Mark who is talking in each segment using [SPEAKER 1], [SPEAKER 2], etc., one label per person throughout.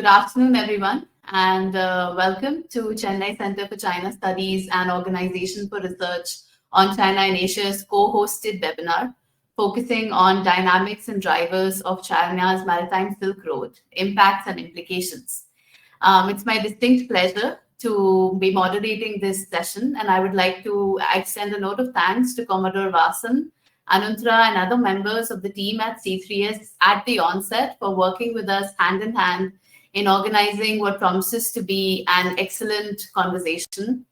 [SPEAKER 1] Good afternoon, everyone, and welcome to Chennai Center for China Studies and Organization for Research on China and Asia's co-hosted webinar, focusing on dynamics and drivers of China's Maritime Silk Road, impacts and implications. It's my distinct pleasure to be moderating this session, and I would like to extend a note of thanks to Commodore Vasan, Anuntra, and other members of the team at C3S at the onset for working with us hand in hand in organizing what promises to be an excellent conversation.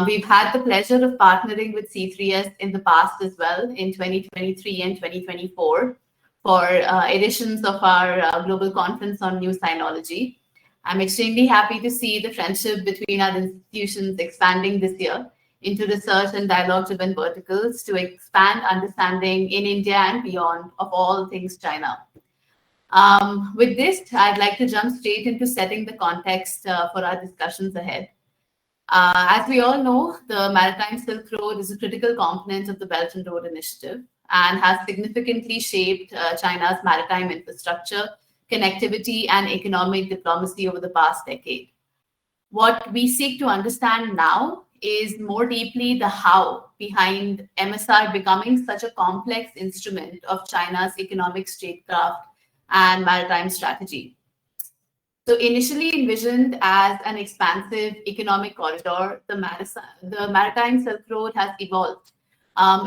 [SPEAKER 1] We've had the pleasure of partnering with C3S in the past as well, in 2023 and 2024, for editions of our Global Conference on New Sinology. I'm extremely happy to see the friendship between our institutions expanding this year into research and dialogue-driven verticals to expand understanding in India and beyond of all things China. With this, I'd like to jump straight into setting the context for our discussions ahead. As we all know, the Maritime Silk Road is a critical component of the Belt and Road Initiative and has significantly shaped China's maritime infrastructure, connectivity, and economic diplomacy over the past decade. What we seek to understand now is more deeply the how behind MSR becoming such a complex instrument of China's economic statecraft and maritime strategy. So initially envisioned as an expansive economic corridor, the Maritime Silk Road has evolved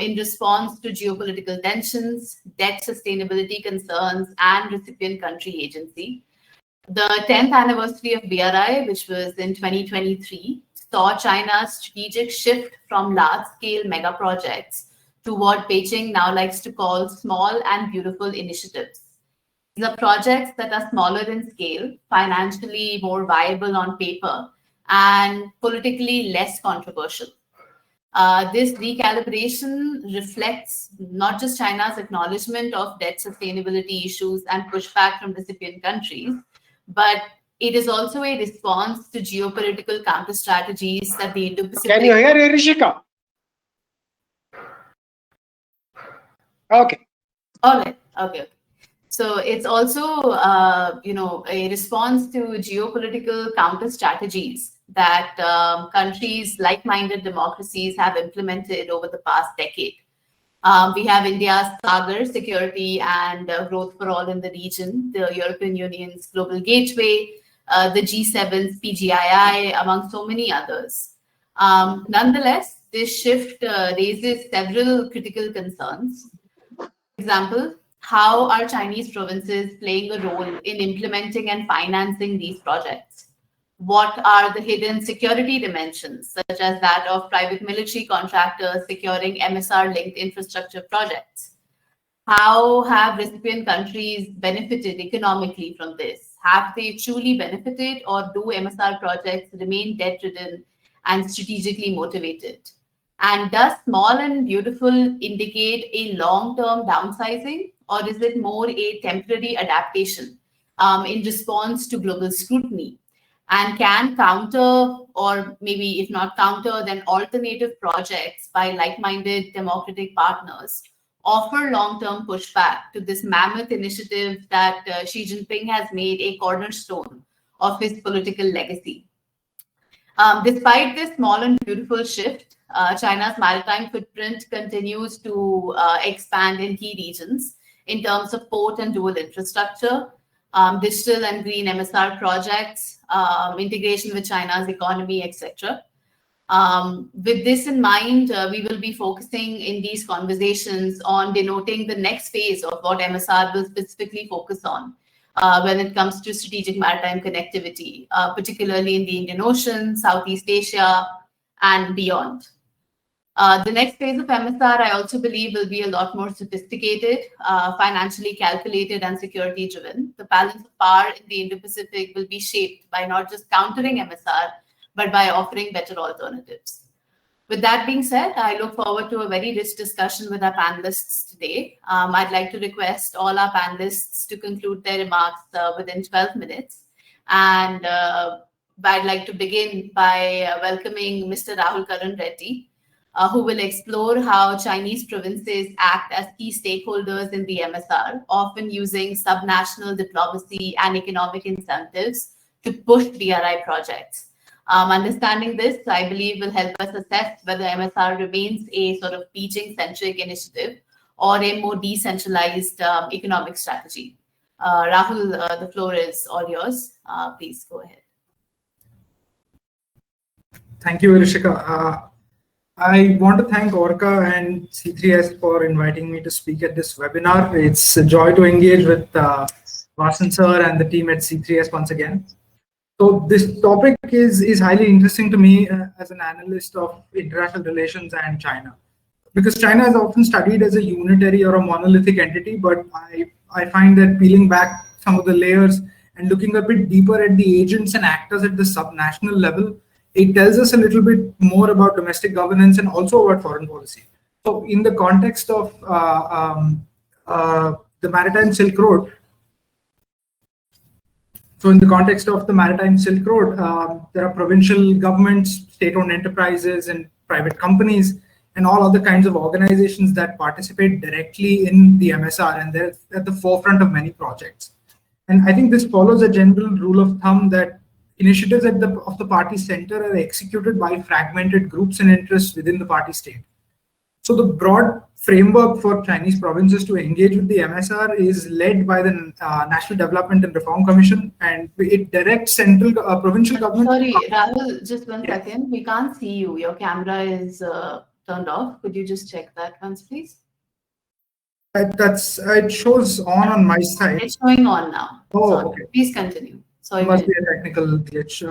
[SPEAKER 1] in response to geopolitical tensions, debt sustainability concerns, and recipient country agency. The 10th anniversary of BRI, which was in 2023, saw China's strategic shift from large-scale mega projects to what Beijing now likes to call small and beautiful initiatives. These are projects that are smaller in scale, financially more viable on paper, and politically less controversial. This recalibration reflects not just China's acknowledgement of debt sustainability issues and pushback from recipient countries, but it is also a response to geopolitical counter strategies that the Indo-Pacific...
[SPEAKER 2] Can you hear Rishika? Okay.
[SPEAKER 1] All right. Okay. So it's also, a response to geopolitical counter strategies that countries, like-minded democracies, have implemented over the past decade. We have India's Sagar security and growth for all in the region, the European Union's global gateway, the G7's PGII, among so many others. Nonetheless, this shift raises several critical concerns. For example, how are Chinese provinces playing a role in implementing and financing these projects? What are the hidden security dimensions, such as that of private military contractors securing MSR-linked infrastructure projects? How have recipient countries benefited economically from this? Have they truly benefited, or do MSR projects remain debt-ridden and strategically motivated? And does small and beautiful indicate a long-term downsizing, or is it more a temporary adaptation in response to global scrutiny? And can counter, or maybe if not counter, then alternative projects by like-minded democratic partners offer long-term pushback to this mammoth initiative that Xi Jinping has made a cornerstone of his political legacy? Despite this small and beautiful shift, China's maritime footprint continues to expand in key regions in terms of port and dual infrastructure, digital and green MSR projects, integration with China's economy, etc. With this in mind, we will be focusing in these conversations on denoting the next phase of what MSR will specifically focus on when it comes to strategic maritime connectivity, particularly in the Indian Ocean, Southeast Asia, and beyond. The next phase of MSR, I also believe, will be a lot more sophisticated, financially calculated, and security-driven. The balance of power in the Indo-Pacific will be shaped by not just countering MSR, but by offering better alternatives. With that being said, I look forward to a very rich discussion with our panelists today. I'd like to request all our panelists to conclude their remarks within 12 minutes. And I'd like to begin by welcoming Mr. Rahul Karan Reddy, who will explore how Chinese provinces act as key stakeholders in the MSR, often using subnational diplomacy and economic incentives to push BRI projects. Understanding this, I believe, will help us assess whether MSR remains a sort of Beijing-centric initiative or a more decentralized economic strategy. Rahul, the floor is all yours. Please go ahead.
[SPEAKER 3] Thank you, Rishika. I want to thank ORCA and C3S for inviting me to speak at this webinar. It's a joy to engage with Vasan sir and the team at C3S once again. So this topic is highly interesting to me as an analyst of international relations and China, because China is often studied as a unitary or a monolithic entity, but I find that peeling back some of the layers and looking a bit deeper at the agents and actors at the subnational level, it tells us a little bit more about domestic governance and also about foreign policy. So in the context of the Maritime Silk Road, there are provincial governments, state-owned enterprises, and private companies, and all other kinds of organizations that participate directly in the MSR, and they're at the forefront of many projects. And I think this follows a general rule of thumb that initiatives of the party center are executed by fragmented groups and interests within the party state. So the broad framework for Chinese provinces to engage with the MSR is led by the National Development and Reform Commission, and it directs central provincial government.
[SPEAKER 1] Sorry, Rahul, just one second. We can't see you. Your camera is turned off. Could you just check that once, please?
[SPEAKER 3] It shows on my side.
[SPEAKER 1] It's showing on now.
[SPEAKER 3] Oh, okay.
[SPEAKER 1] Please continue. Sorry.
[SPEAKER 3] It must be a technical glitch.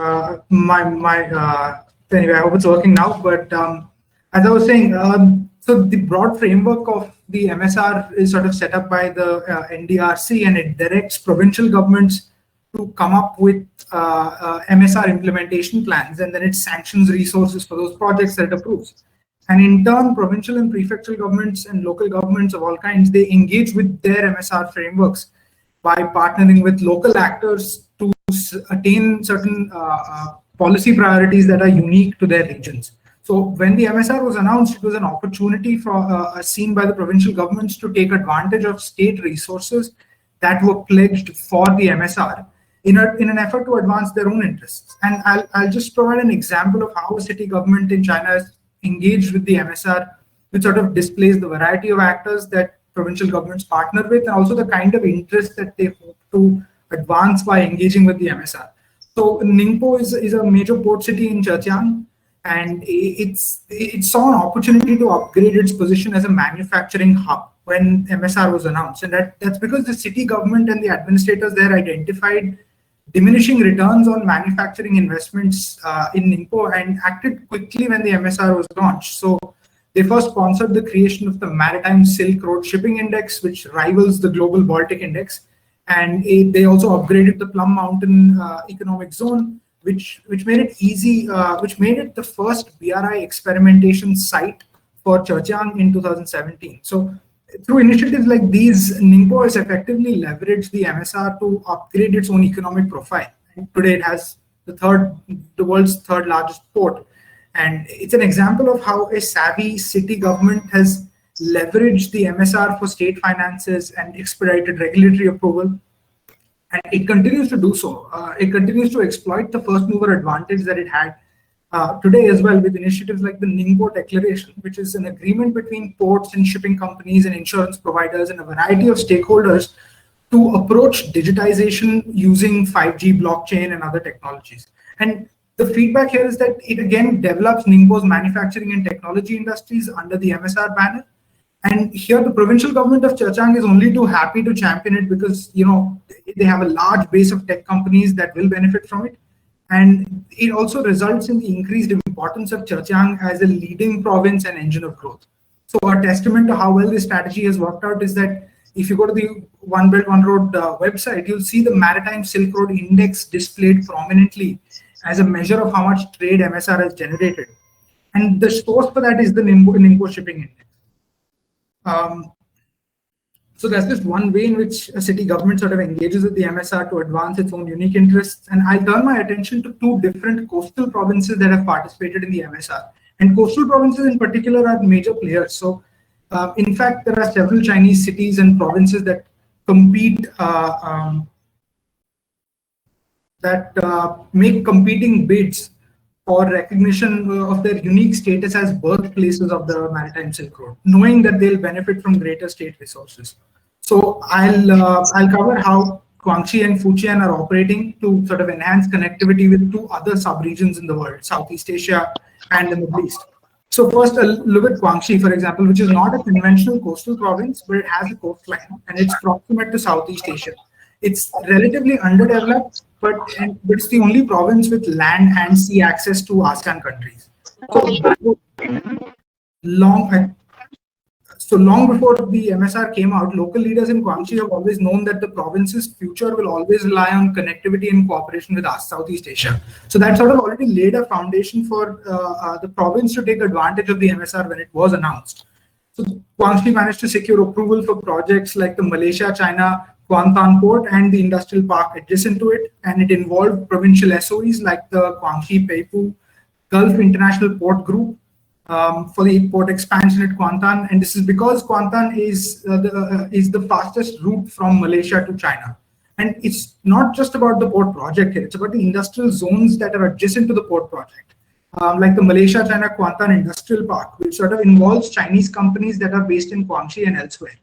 [SPEAKER 3] Anyway, I hope it's working now. But as I was saying, so the broad framework of the MSR is sort of set up by the NDRC, and it directs provincial governments to come up with MSR implementation plans, and then it sanctions resources for those projects that it approves. And in turn, provincial and prefectural governments and local governments of all kinds, they engage with their MSR frameworks by partnering with local actors to attain certain policy priorities that are unique to their regions. So when the MSR was announced, it was an opportunity for seen by the provincial governments to take advantage of state resources that were pledged for the MSR in an effort to advance their own interests. And I'll just provide an example of how a city government in China is engaged with the MSR, which sort of displays the variety of actors that provincial governments partner with, and also the kind of interest that they hope to advance by engaging with the MSR. So Ningpo is a major port city in Zhejiang, and it saw an opportunity to upgrade its position as a manufacturing hub when MSR was announced. And that's because the city government and the administrators there identified diminishing returns on manufacturing investments in Ningpo and acted quickly when the MSR was launched. So they first sponsored the creation of the Maritime Silk Road Shipping Index, which rivals the global Baltic Index. And they also upgraded the Plum Mountain Economic Zone, which made it easy, which made it the first BRI experimentation site for Zhejiang in 2017. So through initiatives like these, Ningpo has effectively leveraged the MSR to upgrade its own economic profile. And today it has the world's third largest port. And it's an example of how a savvy city government has leveraged the MSR for state finances and expedited regulatory approval. And it continues to do so. It continues to exploit the first mover advantage that it had today as well, with initiatives like the Ningbo Declaration, which is an agreement between ports and shipping companies and insurance providers and a variety of stakeholders to approach digitization using 5G, blockchain, and other technologies. And the feedback here is that it again develops Ningbo's manufacturing and technology industries under the MSR banner. And here the provincial government of Zhejiang is only too happy to champion it because, you know, they have a large base of tech companies that will benefit from it. And it also results in the increased importance of Zhejiang as a leading province and engine of growth. So a testament to how well this strategy has worked out is that if you go to the One Belt One Road website, you'll see the Maritime Silk Road Index displayed prominently as a measure of how much trade MSR has generated. And the source for that is the Ningbo Shipping Index. So that's just one way in which a city government sort of engages with the MSR to advance its own unique interests. And I'll turn my attention to two different coastal provinces that have participated in the MSR. And coastal provinces in particular are major players. So in fact, there are several Chinese cities and provinces that compete, make competing bids for recognition of their unique status as birthplaces of the Maritime Silk Road, knowing that they'll benefit from greater state resources. So I'll cover how Guangxi and Fujian are operating to sort of enhance connectivity with two other sub-regions in the world, Southeast Asia and the Middle East. So first, look at Guangxi, for example, which is not a conventional coastal province, but it has a coastline and it's proximate to Southeast Asia. It's relatively underdeveloped, but it's the only province with land and sea access to ASEAN countries. So long before the MSR came out, local leaders in Guangxi have always known that the province's future will always rely on connectivity and cooperation with Southeast Asia. So that sort of already laid a foundation for the province to take advantage of the MSR when it was announced. So Guangxi managed to secure approval for projects like the Malaysia-China Kuantan port and the industrial park adjacent to it, and it involved provincial SOEs like the Guangxi Peipu Gulf International Port Group for the port expansion at Kuantan, and this is because Kuantan is the fastest route from Malaysia to China. And it's not just about the port project here; it's about the industrial zones that are adjacent to the port project, like the Malaysia-China Kuantan Industrial Park, which sort of involves Chinese companies that are based in Guangxi and elsewhere.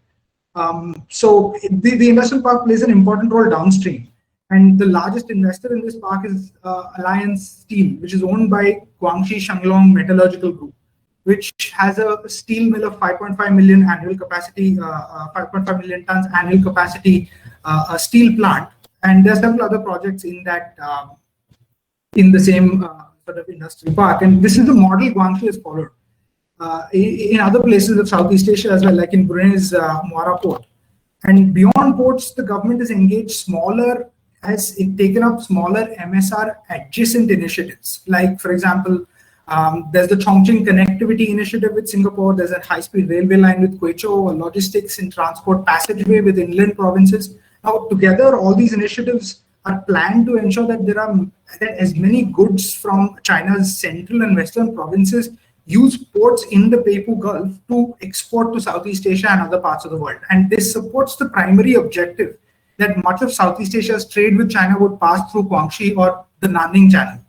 [SPEAKER 3] So the industrial park plays an important role downstream, and the largest investor in this park is Alliance Steel, which is owned by Guangxi Shanglong Metallurgical Group, which has a steel mill of 5.5 million annual capacity, 5.5 million tons annual capacity, a steel plant, and there are several other projects in that in the same sort of industrial park. And this is the model Guangxi has followed in other places of Southeast Asia as well, like in Brunei's Muara port. And beyond ports, the government has engaged has taken up smaller MSR adjacent initiatives. Like, for example, there's the Chongqing Connectivity Initiative with Singapore. There's a high-speed railway line with Quechua, a logistics and transport passageway with inland provinces. Now, together, all these initiatives are planned to ensure that that as many goods from China's central and western provinces use ports in the Peipu Gulf to export to Southeast Asia and other parts of the world. And this supports the primary objective that much of Southeast Asia's trade with China would pass through Guangxi or the Nanning Channel.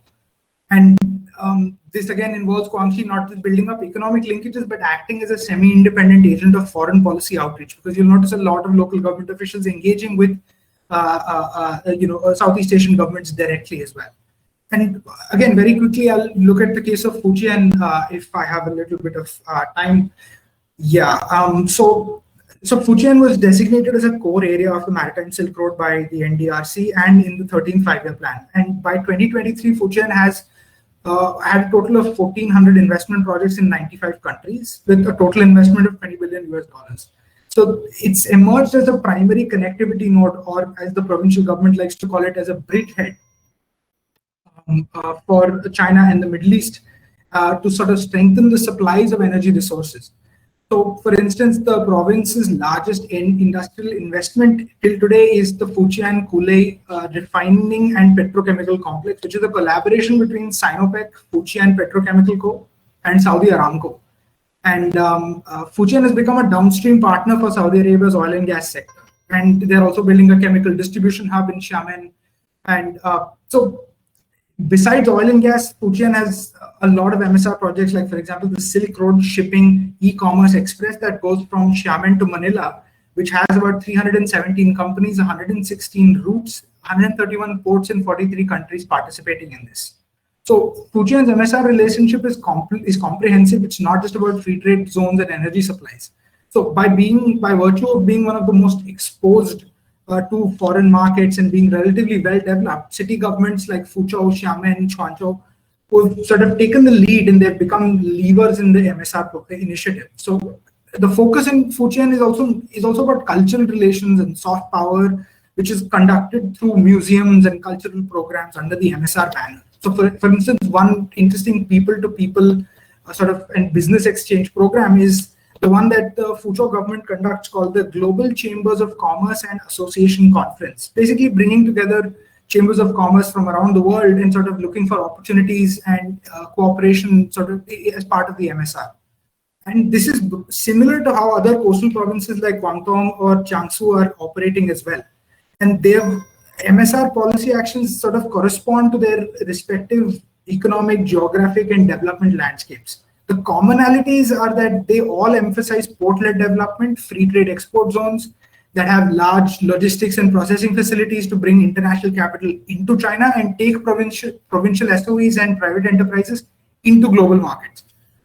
[SPEAKER 3] And this again involves Guangxi not just building up economic linkages, but acting as a semi-independent agent of foreign policy outreach, because you'll notice a lot of local government officials engaging with Southeast Asian governments directly as well. And again, very quickly, I'll look at the case of Fujian if I have a little bit of time. Yeah, so Fujian was designated as a core area of the Maritime Silk Road by the NDRC and in the 13th Five-Year Plan. And by 2023, Fujian has had a total of 1,400 investment projects in 95 countries with a total investment of $20 billion US. So it's emerged as a primary connectivity node, or as the provincial government likes to call it, as a bridgehead for China and the Middle East to sort of strengthen the supplies of energy resources. So, for instance, the province's largest industrial investment till today is the Fujian Kulei refining and petrochemical complex, which is a collaboration between Sinopec, Fujian Petrochemical Co., and Saudi Aramco. And Fujian has become a downstream partner for Saudi Arabia's oil and gas sector. And they're also building a chemical distribution hub in Xiamen. And so, besides oil and gas, Fujian has a lot of MSR projects, like, for example, the Silk Road Shipping e-commerce express that goes from Xiamen to Manila, which has about 317 companies, 116 routes, 131 ports in 43 countries participating in this. So Fujian's MSR relationship is comprehensive. It's not just about free trade zones and energy supplies. So by virtue of being one of the most exposed to foreign markets and being relatively well developed, city governments like Fuzhou, Xiamen, Quanzhou who've sort of taken the lead, and they've become levers in the MSR initiative. So the focus in Fujian is also about cultural relations and soft power, which is conducted through museums and cultural programs under the MSR banner. So for instance, one interesting people-to-people sort of and business exchange program is the one that the Fuzhou government conducts, called the Global Chambers of Commerce and Association Conference, basically bringing together chambers of commerce from around the world and sort of looking for opportunities and cooperation sort of as part of the MSR. And this is similar to how other coastal provinces like Guangdong or Jiangsu are operating as well. And their MSR policy actions sort of correspond to their respective economic, geographic, and development landscapes. The commonalities are that they all emphasize port-led development, free trade export zones that have large logistics and processing facilities to bring international capital into China and take provincial SOEs and private enterprises into global markets.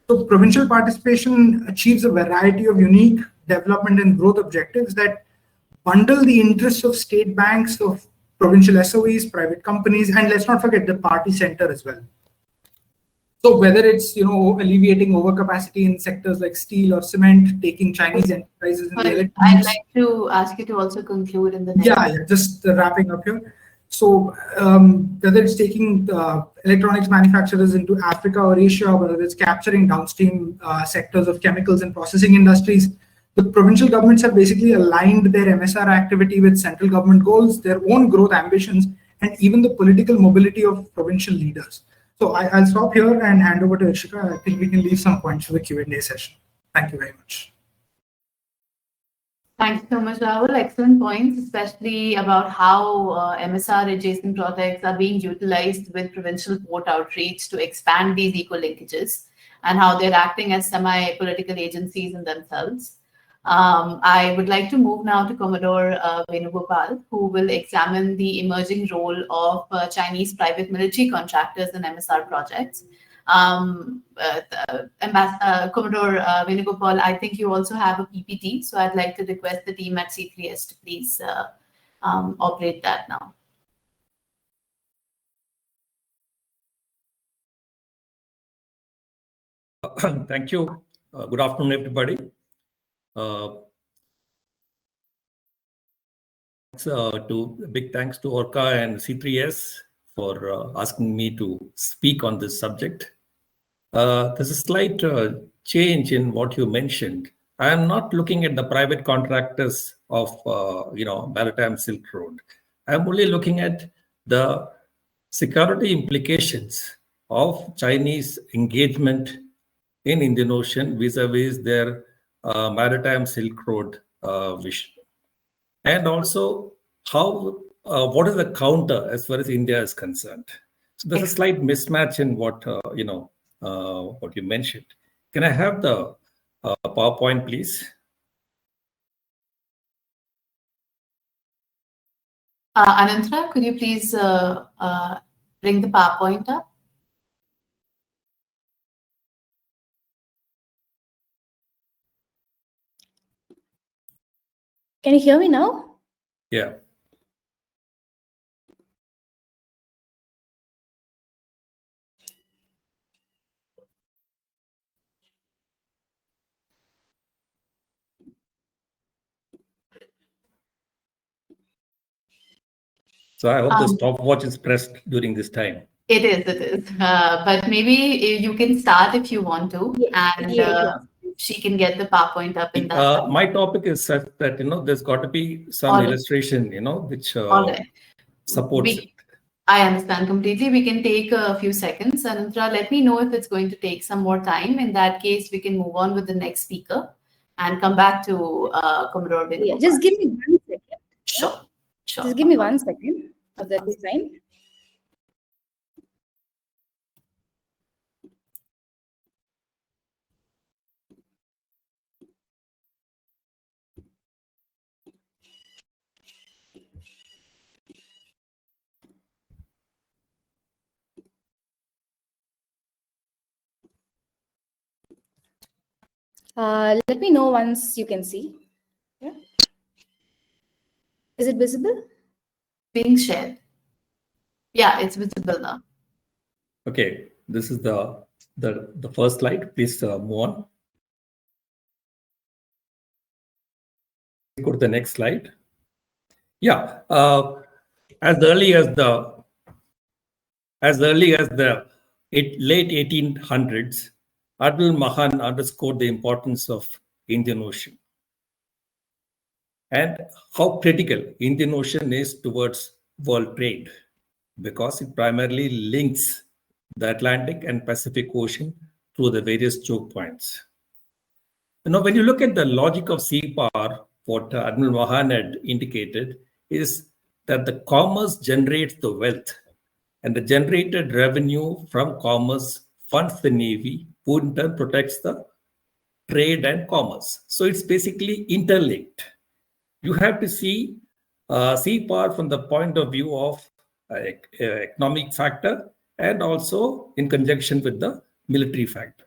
[SPEAKER 3] So provincial participation achieves a variety of unique development and growth objectives that bundle the interests of state banks, of provincial SOEs, private companies, and let's not forget the party center as well. So whether it's alleviating overcapacity in sectors like steel or cement, taking Chinese enterprises in the electronics.
[SPEAKER 1] I'd like to ask you to also conclude in the next.
[SPEAKER 3] Yeah, just wrapping up here. So whether it's taking electronics manufacturers into Africa or Asia, whether it's capturing downstream sectors of chemicals and processing industries, the provincial governments have basically aligned their MSR activity with central government goals, their own growth ambitions, and even the political mobility of provincial leaders. So I'll stop here and hand over to Ishika. I think we can leave some points for the Q&A session. Thank you very much.
[SPEAKER 1] Thank you so much, Rahul. Excellent points, especially about how MSR adjacent projects are being utilized with provincial port outreach to expand these eco-linkages and how they're acting as semi-political agencies in themselves. I would like to move now to Commodore Venugopal, who will examine the emerging role of Chinese private military contractors in MSR projects. Commodore Venugopal, I think you also have a PPT, so I'd like to request the team at C3S to please operate that now.
[SPEAKER 4] Thank you. Good afternoon, everybody. Big thanks to ORCA and C3S for asking me to speak on this subject. There's a slight change in what you mentioned. I am not looking at the private contractors of Maritime Silk Road. I'm only looking at the security implications of Chinese engagement in Indian Ocean vis-a-vis their Maritime Silk Road vision. And also how what is the counter as far as India is concerned. So there's a slight mismatch in what what you mentioned. Can I have the PowerPoint, please?
[SPEAKER 1] Anantra, could you please bring the PowerPoint up?
[SPEAKER 5] Can you hear me now?
[SPEAKER 4] Yeah. So I hope the stopwatch is pressed during this time.
[SPEAKER 1] It is. But maybe you can start if you want to, and she can get the PowerPoint up in that.
[SPEAKER 4] My topic is such that there's got to be some illustration, which supports it.
[SPEAKER 1] I understand completely. We can take a few seconds. Anantra, let me know if it's going to take some more time. In that case, we can move on with the next speaker and come back to Commodore Venugopal.
[SPEAKER 5] Yeah, just give me 1 second.
[SPEAKER 1] Sure.
[SPEAKER 5] Just give me 1 second of that design. Let me know once you can see. Yeah. Is it visible?
[SPEAKER 1] Being shared. Yeah, it's visible now.
[SPEAKER 4] Okay, this is the first slide. Please move on. Go to the next slide. Yeah, as early as the late 1800s, Adil Mahan underscored the importance of Indian Ocean and how critical Indian Ocean is towards world trade. because it primarily links the Atlantic and Pacific Ocean through the various choke points. When you look at the logic of sea power, what Admiral Mahan had indicated is that the commerce generates the wealth, and the generated revenue from commerce funds the Navy, who in turn protects the trade and commerce. So it's basically interlinked. You have to see sea power from the point of view of economic factor and also in conjunction with the military factor.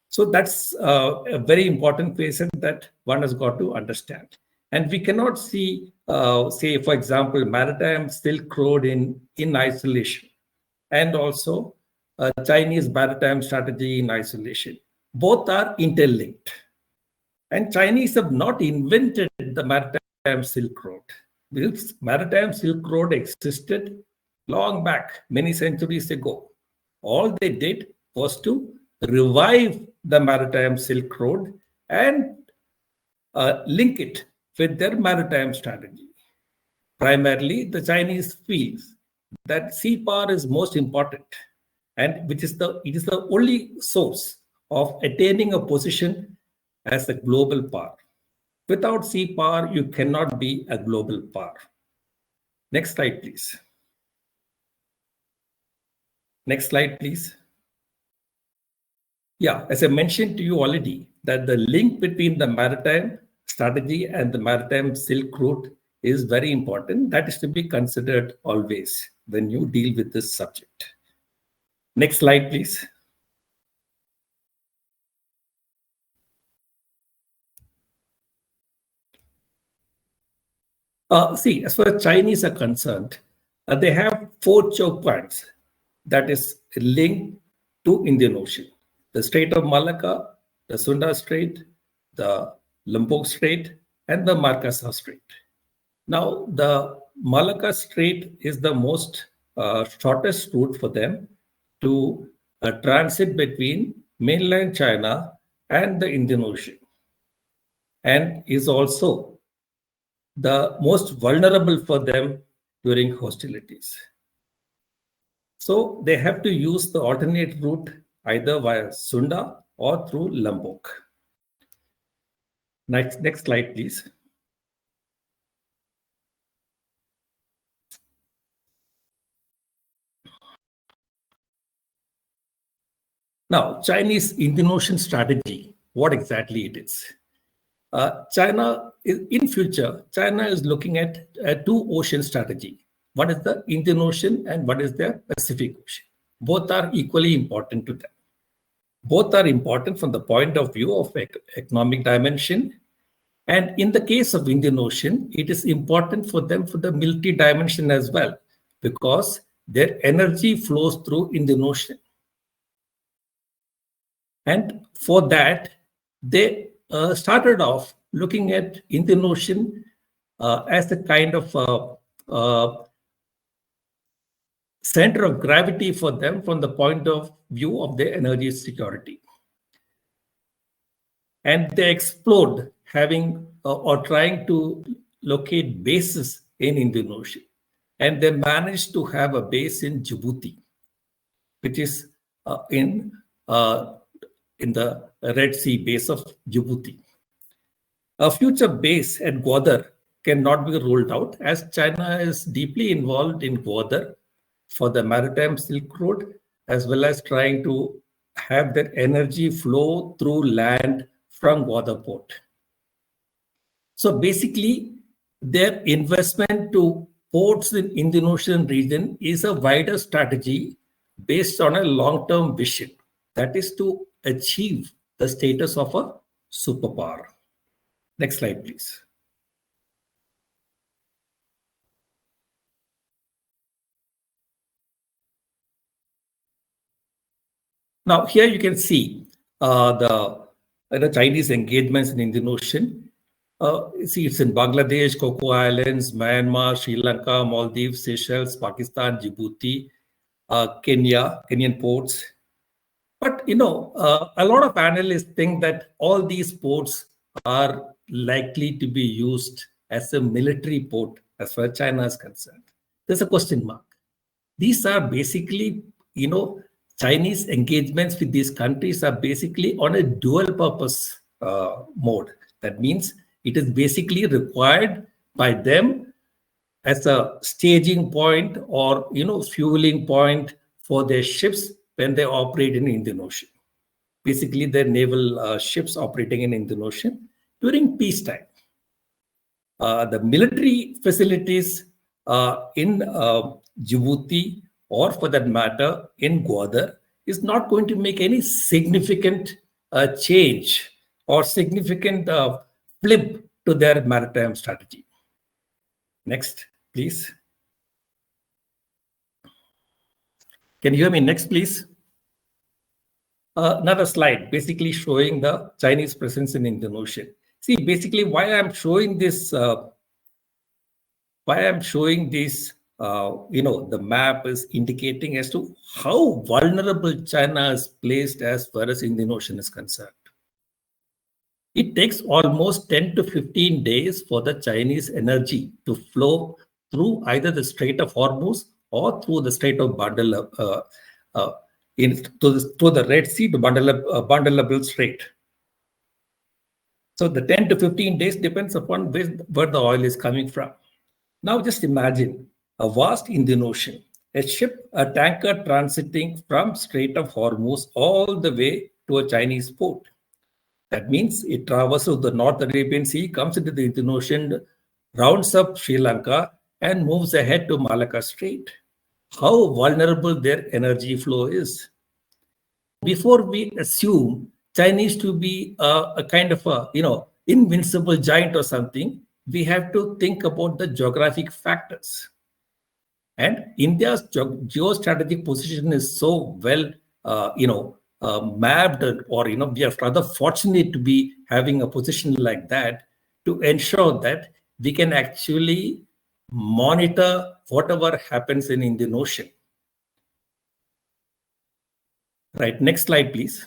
[SPEAKER 4] So that's a very important question that one has got to understand. And we cannot see, say, for example, maritime Silk Road in isolation, and also Chinese maritime strategy in isolation. Both are interlinked. And Chinese have not invented the maritime Silk Road. This maritime Silk Road existed long back, many centuries ago. All they did was to revive the maritime Silk Road and link it with their maritime strategy. Primarily, the Chinese feels that sea power is most important, and it is the only source of attaining a position as a global power. Without sea power, you cannot be a global power. Next slide, please. Next slide, please. Yeah, as I mentioned to you already, that the link between the maritime strategy and the maritime Silk Route is very important. That is to be considered always when you deal with this subject. Next slide, please. See, as far as Chinese are concerned, they have 4 choke points that is linked to Indian Ocean. The Strait of Malacca, the Sunda Strait, the Lombok Strait, and the Marcasa Strait. Now, the Malacca Strait is the most shortest route for them to transit between mainland China and the Indian Ocean, and is also the most vulnerable for them during hostilities. So they have to use the alternate route either via Sunda or through Lombok. Next slide, please. Now, Chinese Indian Ocean strategy, what exactly it is? China is looking at a 2 ocean strategy. One is the Indian Ocean and one is the Pacific Ocean. Both are equally important to them. Both are important from the point of view of economic dimension. And in the case of Indian Ocean, it is important for them for the military dimension as well, because their energy flows through Indian Ocean. And for that, they started off looking at Indian Ocean as a kind of center of gravity for them from the point of view of their energy security. And they explored having or trying to locate bases in Indian Ocean. And they managed to have a base in Djibouti, which is in the Red Sea base of Djibouti. A future base at Gwadar cannot be ruled out, as China is deeply involved in Gwadar for the maritime Silk Road, as well as trying to have that energy flow through land from Gwadar port. So basically, their investment to ports in Indian Ocean region is a wider strategy based on a long-term vision, that is to achieve the status of a superpower. Next slide, please. Now, here you can see the Chinese engagements in Indian Ocean. See, it's in Bangladesh, Coco Islands, Myanmar, Sri Lanka, Maldives, Seychelles, Pakistan, Djibouti, Kenyan ports. But, a lot of analysts think that all these ports are likely to be used as a military port as far as China is concerned. There's a question mark. These are basically, Chinese engagements with these countries are basically on a dual purpose mode. That means it is basically required by them as a staging point or, fueling point for their ships when they operate in Indian Ocean. Basically, their naval ships operating in Indian Ocean during peacetime. The military facilities in Djibouti, or for that matter, in Gwadar, is not going to make any significant change or significant flip to their maritime strategy. Next, please. Can you hear me? Next, please. Another slide, basically showing the Chinese presence in Indian Ocean. See, basically, why I'm showing this. The map is indicating as to how vulnerable China is placed as far as Indian Ocean is concerned. It takes almost 10 to 15 days for the Chinese energy to flow through either the Strait of Hormuz or through the Strait of Bab through the Red Sea to Bab el-Mandeb Strait. So the 10 to 15 days depends upon where the oil is coming from. Now just imagine a vast Indian Ocean, a tanker transiting from Strait of Hormuz all the way to a Chinese port. That means it traverses the North Arabian Sea, comes into the Indian Ocean, rounds up Sri Lanka, and moves ahead to Malacca Strait. How vulnerable their energy flow is. Before we assume Chinese to be a kind of a invincible giant or something, we have to think about the geographic factors. And India's geostrategic position is so well, mapped, or we are rather fortunate to be having a position like that to ensure that we can actually monitor whatever happens in Indian Ocean. Right, next slide, please.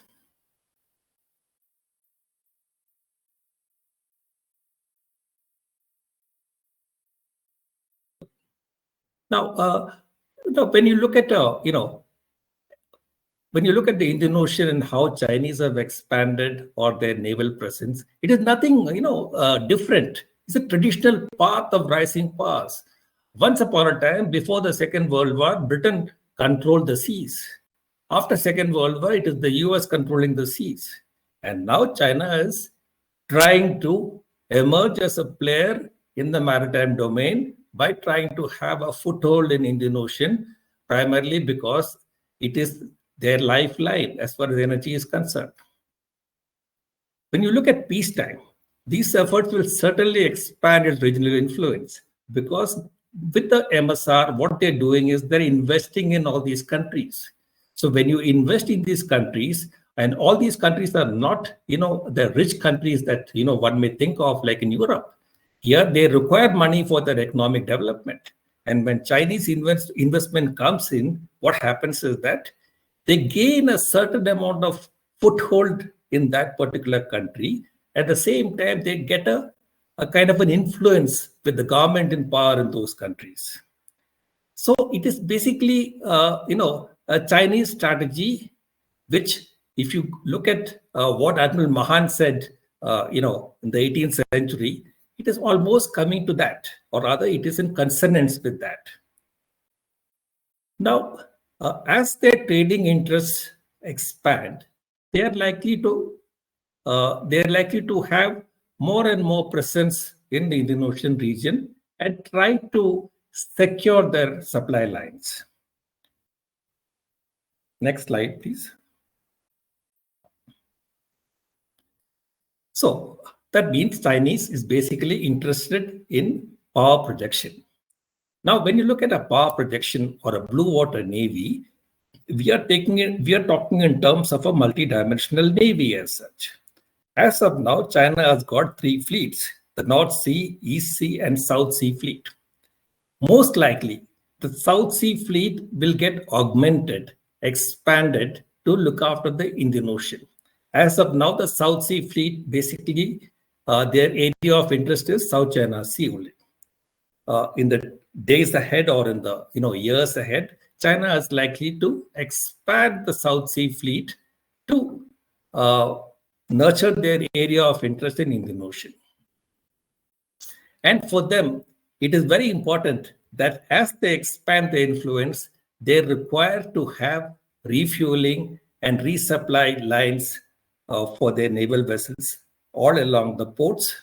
[SPEAKER 4] Now, when you look at when you look at the Indian Ocean and how Chinese have expanded or their naval presence, it is nothing different. It's a traditional path of rising powers. Once upon a time, before the Second World War, Britain controlled the seas. After Second World War, it is the US controlling the seas. And now China is trying to emerge as a player in the maritime domain by trying to have a foothold in Indian Ocean, primarily because it is their lifeline as far as energy is concerned. When you look at peacetime, these efforts will certainly expand its regional influence, because with the MSR, what they're doing is they're investing in all these countries. So when you invest in these countries, and all these countries are not, the rich countries that, one may think of like in Europe. Here, they require money for their economic development. And when Chinese investment comes in, what happens is that they gain a certain amount of foothold in that particular country. At the same time, they get a kind of an influence with the government in power in those countries. So it is basically, a Chinese strategy, which if you look at what Admiral Mahan said, in the 18th century, it is almost coming to that, or rather it is in consonance with that. Now, as their trading interests expand, they are likely to have more and more presence in the Indian Ocean region and try to secure their supply lines. Next slide, please. So that means Chinese is basically interested in power projection. Now, when you look at a power projection or a blue water navy, we are talking in terms of a multidimensional navy as such. As of now, China has got 3 fleets: the North Sea, East Sea, and South Sea fleet. Most likely, the South Sea fleet will get augmented, expanded to look after the Indian Ocean. As of now, the South Sea fleet, basically, their area of interest is South China Sea only. In the days ahead or in the years ahead, China is likely to expand the South Sea Fleet to nurture their area of interest in Indian Ocean. And for them, it is very important that as they expand their influence, they require to have refueling and resupply lines for their naval vessels all along the ports,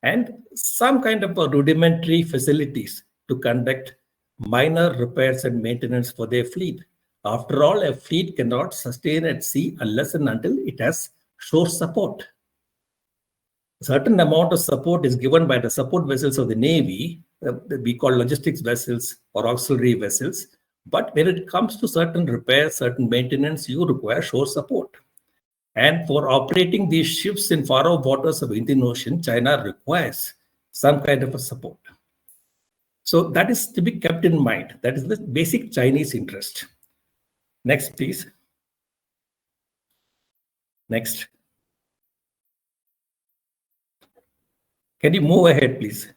[SPEAKER 4] and some kind of a rudimentary facilities to conduct minor repairs and maintenance for their fleet. After all, a fleet cannot sustain at sea unless and until it has shore support. A certain amount of support is given by the support vessels of the Navy, we call logistics vessels or auxiliary vessels. But when it comes to certain repairs, certain maintenance, you require shore support. And for operating these ships in far-off waters of Indian Ocean, China requires some kind of a support. So that is to be kept in mind. That is the basic Chinese interest. Next, please. Next. Can you move ahead, please?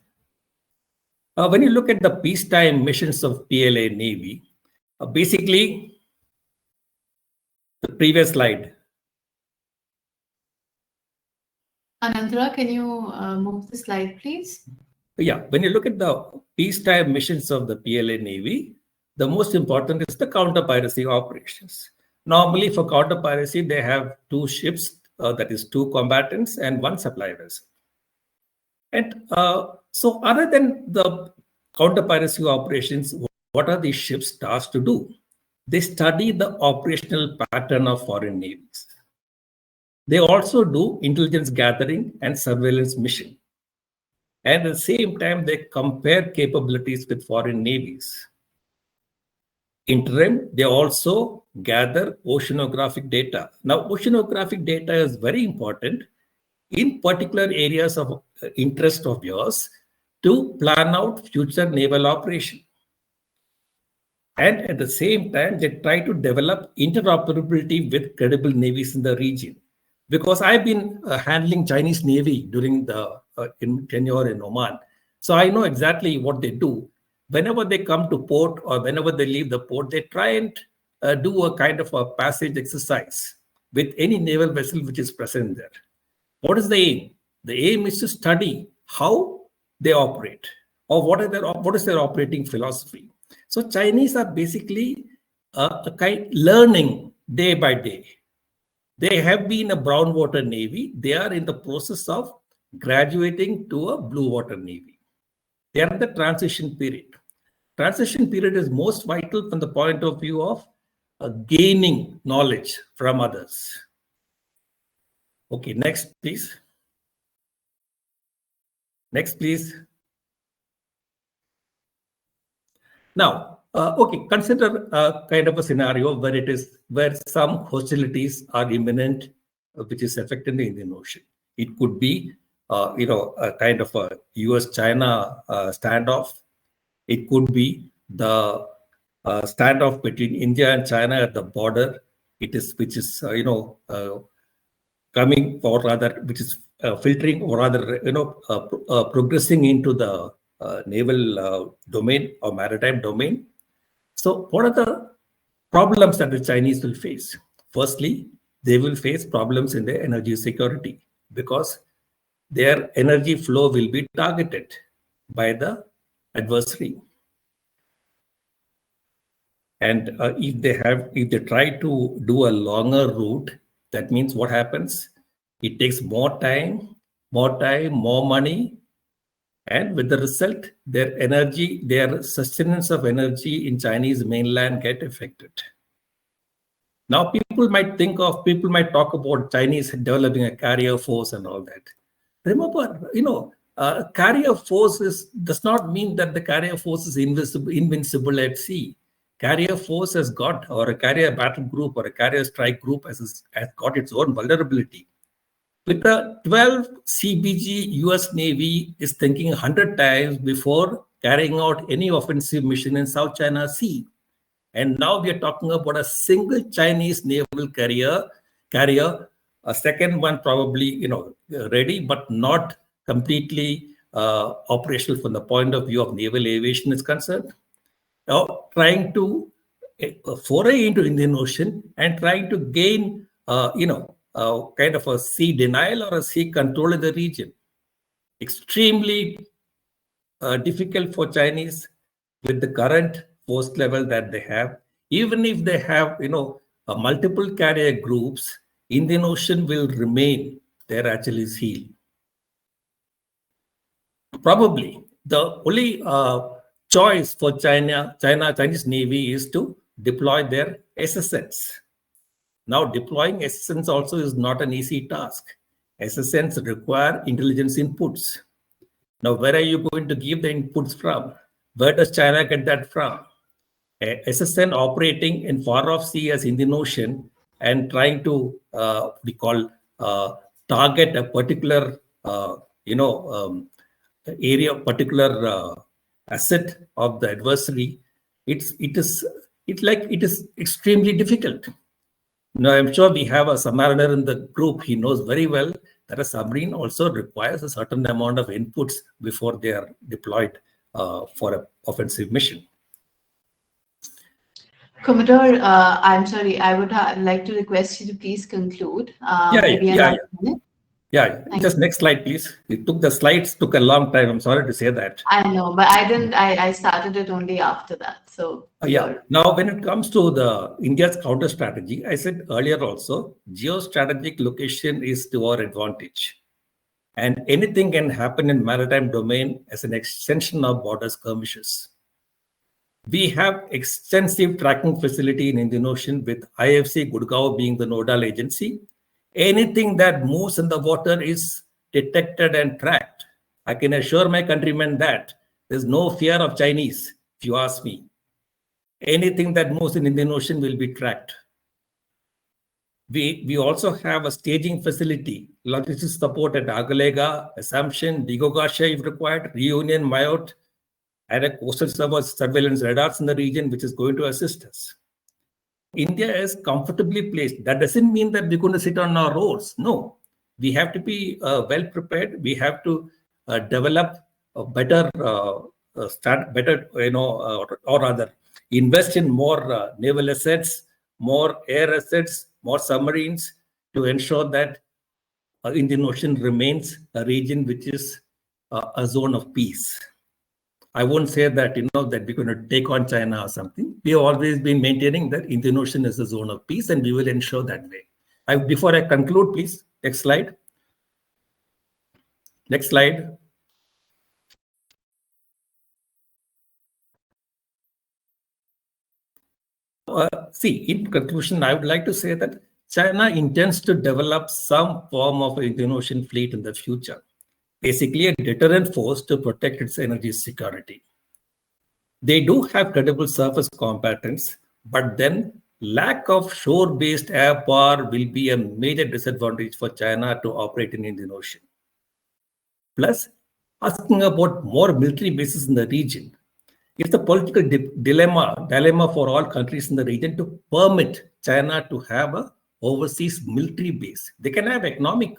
[SPEAKER 4] When you look at the peacetime missions of PLA Navy, basically, the previous slide.
[SPEAKER 1] Anandra, can you move the slide, please?
[SPEAKER 4] Yeah, when you look at the peacetime missions of the PLA Navy, the most important is the counter-piracy operations. Normally, for counter-piracy, they have 2 ships, that is 2 combatants and 1 supply vessel. And so other than the counter-piracy operations, what are these ships tasked to do? They study the operational pattern of foreign navies. They also do intelligence gathering and surveillance mission. And at the same time, they compare capabilities with foreign navies. Interim, they also gather oceanographic data. Now, oceanographic data is very important in particular areas of interest of yours to plan out future naval operation. And at the same time, they try to develop interoperability with credible navies in the region. Because I've been handling Chinese Navy during the tenure in Oman. So I know exactly what they do. Whenever they come to port or whenever they leave the port, they try and do a kind of a passage exercise with any naval vessel which is present there. What is the aim? The aim is to study how they operate or what is their operating philosophy. So Chinese are basically learning day by day. They have been a brown water navy. They are in the process of graduating to a blue water navy. They are in the transition period. Transition period is most vital from the point of view of gaining knowledge from others. Okay, next, please. Next, please. Now, okay, consider a kind of a scenario where some hostilities are imminent, which is affecting the Indian Ocean. It could be, a kind of a US-China standoff. It could be the standoff between India and China at the border. Which is coming, or rather, which is filtering, or rather, progressing into the naval domain or maritime domain. So what are the problems that the Chinese will face? Firstly, they will face problems in their energy security because their energy flow will be targeted by the adversary. And if they try to do a longer route, that means what happens? It takes more time, more money, and with the result, their sustenance of energy in Chinese mainland get affected. Now, people might talk about Chinese developing a carrier force and all that. Remember, carrier force does not mean that the carrier force is invincible at sea. Carrier force has got, or a carrier battle group or a carrier strike group has got its own vulnerability. With the 12 CBG, US Navy is thinking 100 times before carrying out any offensive mission in South China Sea. And now we are talking about a single Chinese naval carrier, a second one probably, ready, but not completely operational from the point of view of naval aviation is concerned. Now, trying to a foray into Indian Ocean and trying to gain, kind of a sea denial or a sea control in the region. Extremely difficult for Chinese with the current force level that they have. Even if they have, multiple carrier groups, Indian Ocean will remain their Achilles heel. Probably the only choice for Chinese Navy is to deploy their SSNs. Now, deploying SSNs also is not an easy task. SSNs require intelligence inputs. Now, where are you going to give the inputs from? Where does China get that from? SSN operating in far-off sea as Indian Ocean and trying to, target a particular, area, particular asset of the adversary. It is extremely difficult. Now, I'm sure we have a submariner in the group. He knows very well that a submarine also requires a certain amount of inputs before they are deployed for an offensive mission.
[SPEAKER 1] Commodore, I'm sorry, I would like to request you to please conclude.
[SPEAKER 4] Just next slide, please. The slides took a long time. I'm sorry to say that.
[SPEAKER 1] I know, but I didn't. I started it only after that. So
[SPEAKER 4] Now, when it comes to the India's counter strategy, I said earlier also, geostrategic location is to our advantage, and anything can happen in maritime domain as an extension of border skirmishes. We have extensive tracking facility in Indian Ocean with IFC Gurgaon being the nodal agency. Anything that moves in the water is detected and tracked. I can assure my countrymen that there's no fear of Chinese, if you ask me. Anything that moves in Indian Ocean will be tracked. We also have a staging facility, logistics support at Agalega, Assumption, Digogasha if required, Reunion, Mayotte, and a coastal surveillance radars in the region, which is going to assist us. India is comfortably placed. That doesn't mean that we're going to sit on our oars. No, we have to be well prepared. We have to develop a better, or rather, invest in more naval assets, more air assets, more submarines to ensure that Indian Ocean remains a region which is a zone of peace. I won't say that, that we're going to take on China or something. We have always been maintaining that Indian Ocean is a zone of peace, and we will ensure that way. Before I conclude, please, next slide. Next slide. In conclusion, I would like to say that China intends to develop some form of an Indian Ocean fleet in the future. Basically, a deterrent force to protect its energy security. They do have credible surface combatants, but then lack of shore-based air power will be a major disadvantage for China to operate in Indian Ocean. Plus, asking about more military bases in the region. It's a political dilemma for all countries in the region to permit China to have an overseas military base. They can have economic,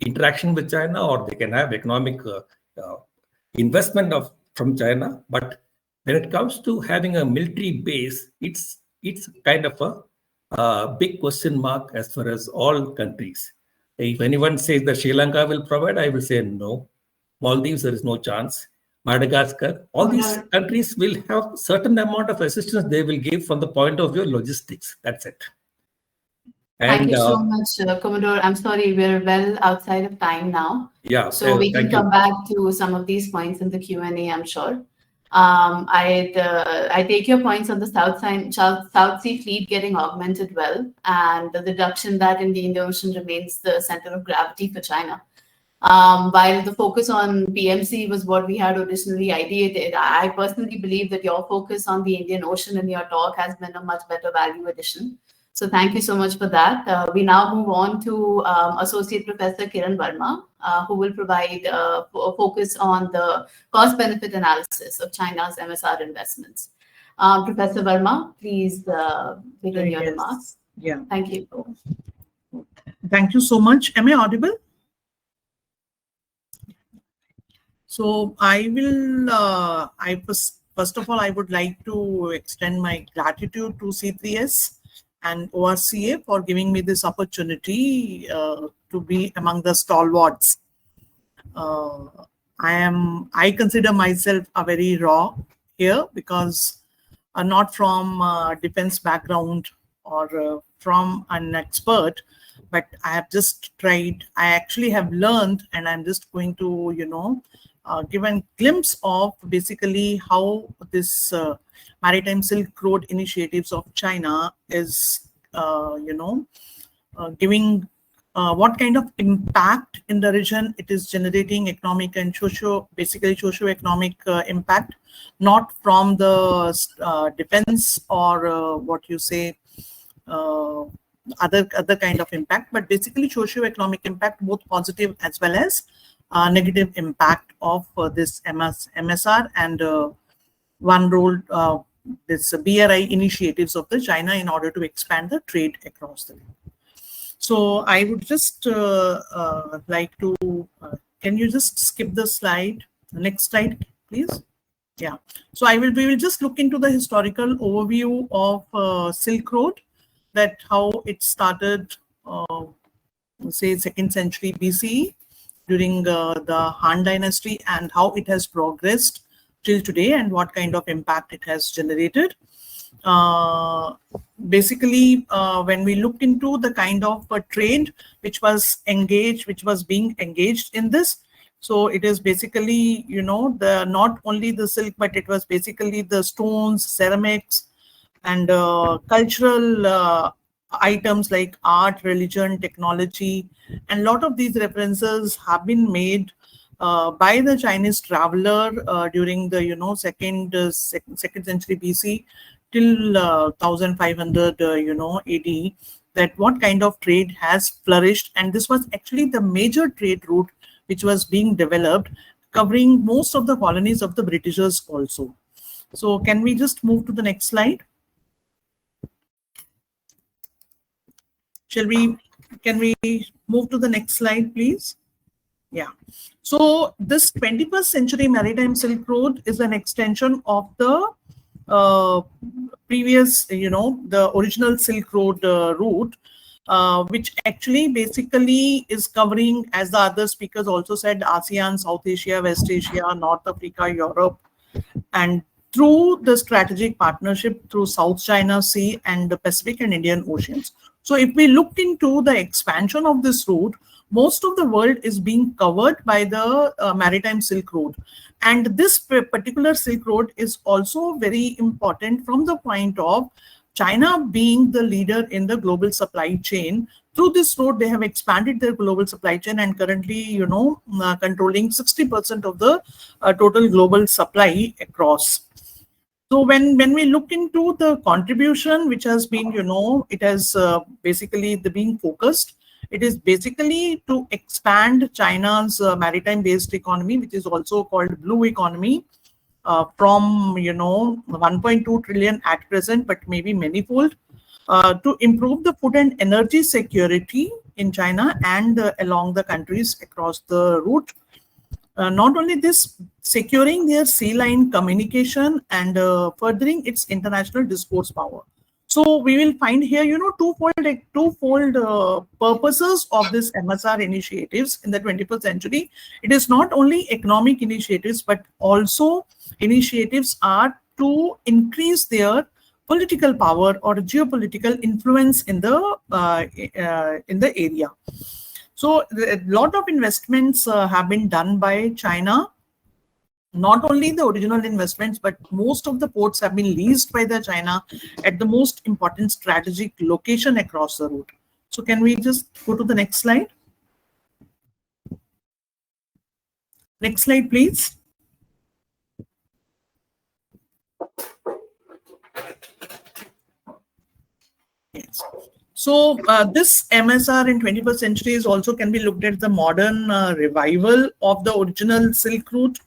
[SPEAKER 4] interaction with China, or they can have economic investment from China. But when it comes to having a military base, it's kind of a big question mark as far as all countries. If anyone says that Sri Lanka will provide, I will say no. Maldives, there is no chance. Madagascar, all these countries will have certain amount of assistance they will give from the point of view of logistics. That's it.
[SPEAKER 1] Thank you so much, Commodore. I'm sorry, we're well outside of time now.
[SPEAKER 4] Yeah.
[SPEAKER 1] So we can come back to some of these points in the Q&A, I'm sure. I take your points on the South Sea fleet getting augmented well, and the deduction that in the Indian Ocean remains the center of gravity for China. While the focus on PMC was what we had originally ideated, I personally believe that your focus on the Indian Ocean in your talk has been a much better value addition. So thank you so much for that. We now move on to Associate Professor Kiran Varma, who will provide a focus on the cost-benefit analysis of China's MSR investments. Professor Varma, please begin your remarks.
[SPEAKER 6] Yeah.
[SPEAKER 1] Thank you.
[SPEAKER 6] Thank you so much. Am I audible? So I will, first first of all, I would like to extend my gratitude to C3S and ORCA for giving me this opportunity to be among the stalwarts. I consider myself a very raw here because I'm not from a defense background or from an expert, but I have just tried. I actually have learned, and I'm just going to, give a glimpse of basically how this Maritime Silk Road initiatives of China is, giving what kind of impact in the region it is generating, economic and socio-economic impact, not from the defense or what you say, other kind of impact, but basically socio-economic impact, both positive as well as negative impact of this MSR and one role this BRI initiatives of the China in order to expand the trade across the region. So I would just like to, can you just skip the slide? The next slide, please. Yeah. So we will just look into the historical overview of Silk Road, that how it started, say, 2nd century BCE during the Han Dynasty, and how it has progressed till today and what kind of impact it has generated. Basically, when we look into the kind of trade which was being engaged in this, so it is basically, not only the silk, but it was basically the stones, ceramics, and cultural items like art, religion, technology, and a lot of these references have been made by the Chinese traveler during the second century BC till 1500 AD, that what kind of trade has flourished, and this was actually the major trade route which was being developed, covering most of the colonies of the Britishers also. So can we just move to the next slide? Can we move to the next slide, please? Yeah. So this 21st century Maritime Silk Road is an extension of the previous, the original Silk Road route, which actually basically is covering, as the other speakers also said, ASEAN, South Asia, West Asia, North Africa, Europe, and through the strategic partnership through South China Sea and the Pacific and Indian Oceans. So if we look into the expansion of this route, most of the world is being covered by the Maritime Silk Road. And this particular Silk Road is also very important from the point of China being the leader in the global supply chain. Through this road, they have expanded their global supply chain and currently, controlling 60% of the total global supply across. So when we look into the contribution, which has been, it has basically being focused, it is basically to expand China's maritime-based economy, which is also called blue economy, from 1.2 trillion at present, but maybe manifold, to improve the food and energy security in China and along the countries across the route. Not only this, securing their sea line communication and furthering its international discourse power. So we will find here, twofold purposes of this MSR initiatives in the 21st century. It is not only economic initiatives, but also initiatives are to increase their political power or geopolitical influence in the area. So a lot of investments have been done by China. Not only the original investments, but most of the ports have been leased by the China at the most important strategic location across the route. So can we just go to the next slide? Next slide, please. Yes. So this MSR in 21st century is also can be looked at the modern revival of the original Silk Route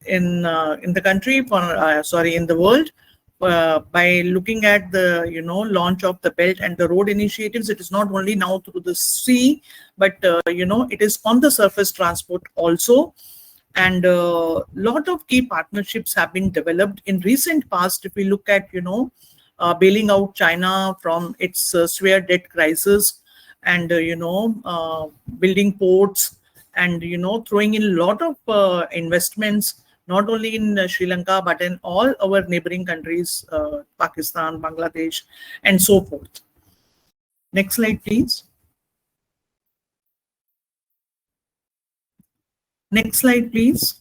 [SPEAKER 6] in the country, in the world, by looking at the launch of the Belt and the Road initiatives. It is not only now through the sea, but it is on the surface transport also. And a lot of key partnerships have been developed in recent past. If we look at, bailing out China from its severe debt crisis, and building ports, and throwing in a lot of investments, not only in Sri Lanka but in all our neighboring countries, Pakistan, Bangladesh, and so forth. Next slide, please. Next slide, please.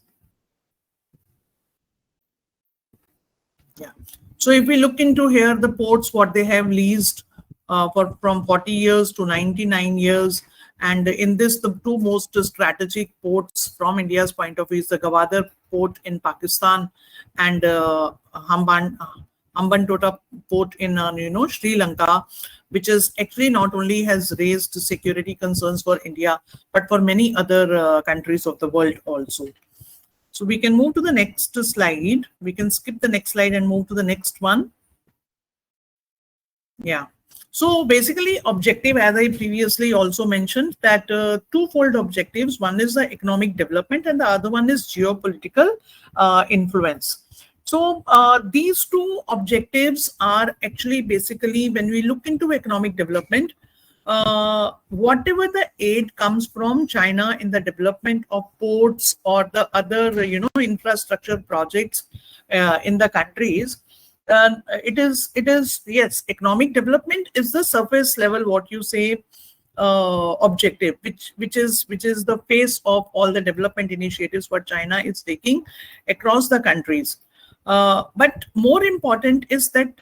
[SPEAKER 6] Yeah. So if we look into here, the ports, what they have leased from 40 years to 99 years. And in this, the two most strategic ports from India's point of view is the Gwadar port in Pakistan and Hambantota port in Sri Lanka, which is actually not only has raised security concerns for India, but for many other countries of the world also. So we can move to the next slide. We can skip the next slide and move to the next one. Yeah. So basically, objective, as I previously also mentioned, that twofold objectives. One is the economic development and the other one is geopolitical influence. So these two objectives are actually basically, when we look into economic development, whatever the aid comes from China in the development of ports or the other, infrastructure projects in the countries, it is yes, economic development is the surface level, what you say, objective, which is the face of all the development initiatives what China is taking across the countries. But more important is that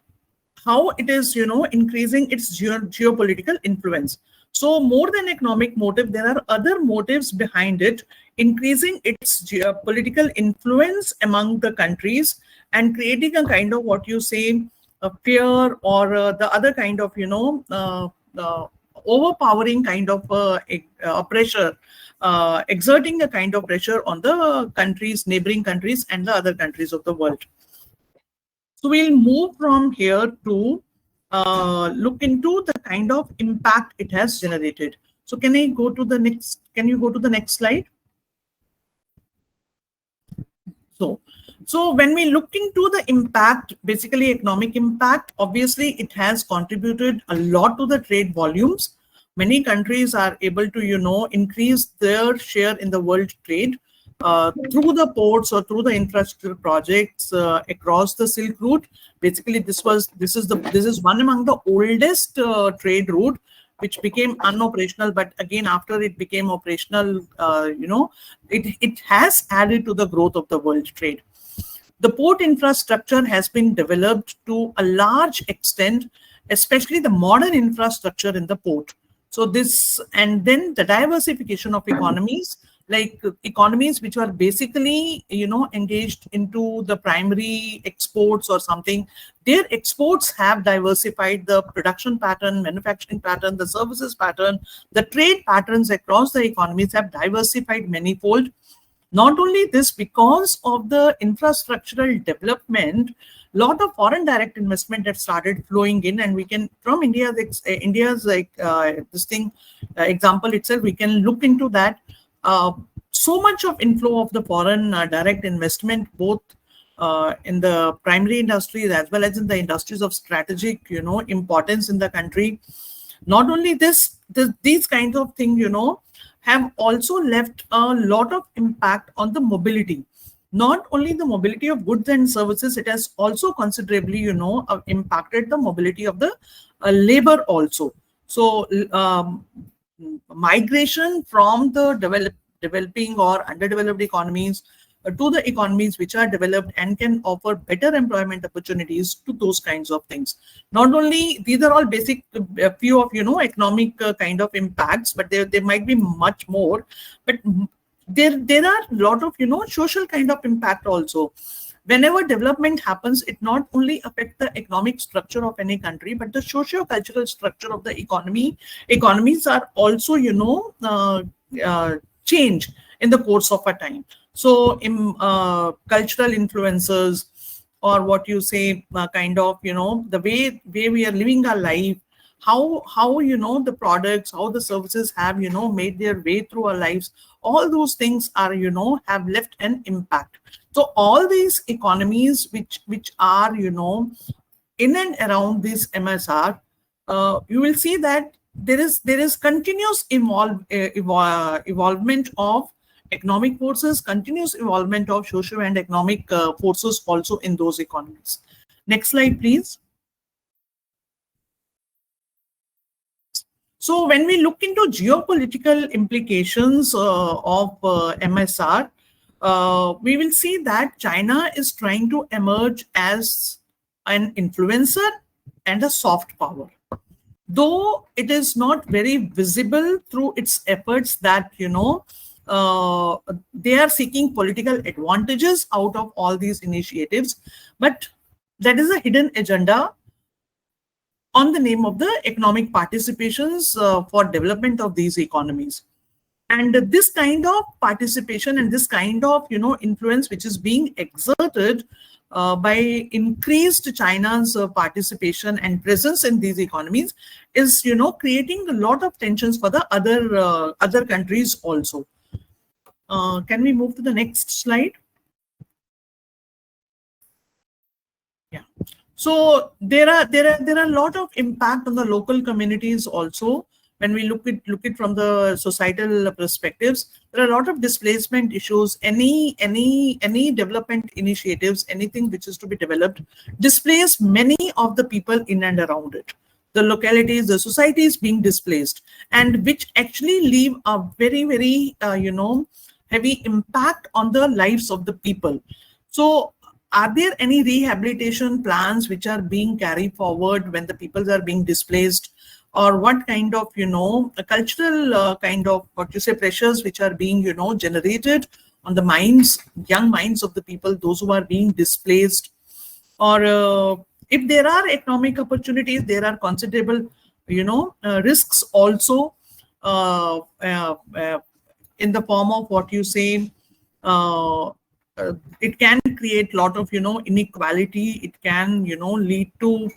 [SPEAKER 6] how it is, increasing its geopolitical influence. So more than economic motive, there are other motives behind it, increasing its geopolitical influence among the countries and creating a kind of, what you say, a fear or the other kind of, overpowering kind of pressure, exerting a kind of pressure on the countries, neighboring countries, and the other countries of the world. So we'll move from here to look into the kind of impact it has generated. So can I go to the next? Can you go to the next slide? So when we look into the impact, basically economic impact, obviously it has contributed a lot to the trade volumes. Many countries are able to, increase their share in the world trade through the ports or through the infrastructure projects across the Silk Route. Basically, this is one among the oldest trade route which became unoperational, but again after it became operational, it has added to the growth of the world trade. The port infrastructure has been developed to a large extent, especially the modern infrastructure in the port. So this, and then the diversification of economies, like economies which are basically, engaged into the primary exports or something, their exports have diversified the production pattern, manufacturing pattern, the services pattern, the trade patterns across the economies have diversified manifold. Not only this, because of the infrastructural development, lot of foreign direct investment have started flowing in, and we can, from India's example itself, we can look into that. So much of inflow of the foreign direct investment, both in the primary industries as well as in the industries of strategic, importance in the country. Not only this, these kinds of things, have also left a lot of impact on the mobility. Not only the mobility of goods and services, it has also considerably, impacted the mobility of the labor also. So migration from the developing or underdeveloped economies to the economies which are developed and can offer better employment opportunities to those kinds of things. Not only, these are all basic few of, economic kind of impacts, but there might be much more. But there are a lot of, social kind of impact also. Whenever development happens, it not only affects the economic structure of any country, but the socio-cultural structure of the economy. Economies are also, change in the course of a time. So cultural influences, or what you say, kind of, the way we are living our life, how the products, how the services have made their way through our lives. All those things are have left an impact. So all these economies which are in and around this MSR, you will see that there is continuous evolvement of economic forces, continuous evolvement of social and economic forces also in those economies. Next slide, please. So when we look into geopolitical implications of MSR, we will see that China is trying to emerge as an influencer and a soft power. Though it is not very visible through its efforts that, they are seeking political advantages out of all these initiatives, but that is a hidden agenda on the name of the economic participations for development of these economies. And this kind of participation and this kind of, influence which is being exerted by increased China's participation and presence in these economies is, creating a lot of tensions for the other countries also. Can we move to the next slide? Yeah. So there are a lot of impact on the local communities also. When we look at from the societal perspectives, there are a lot of displacement issues. Any development initiatives, anything which is to be developed, displace many of the people in and around it. The localities, the societies being displaced, and which actually leave a very, very heavy impact on the lives of the people. So are there any rehabilitation plans which are being carried forward when the people are being displaced? Or what kind of, a cultural kind of, pressures which are being, generated on the minds, young minds of the people, those who are being displaced? Or if there are economic opportunities, there are considerable, risks also in the form of it can create a lot of, inequality. It can, lead to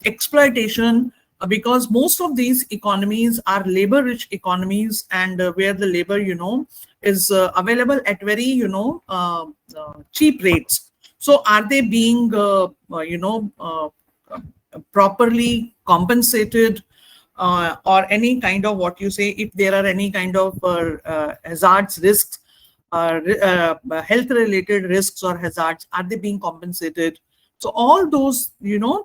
[SPEAKER 6] exploitation. Because most of these economies are labor-rich economies, and where the labor, is available at very, cheap rates. So are they being, properly compensated, or any kind of if there are any kind of hazards, risks, health-related risks or hazards, are they being compensated? So all those,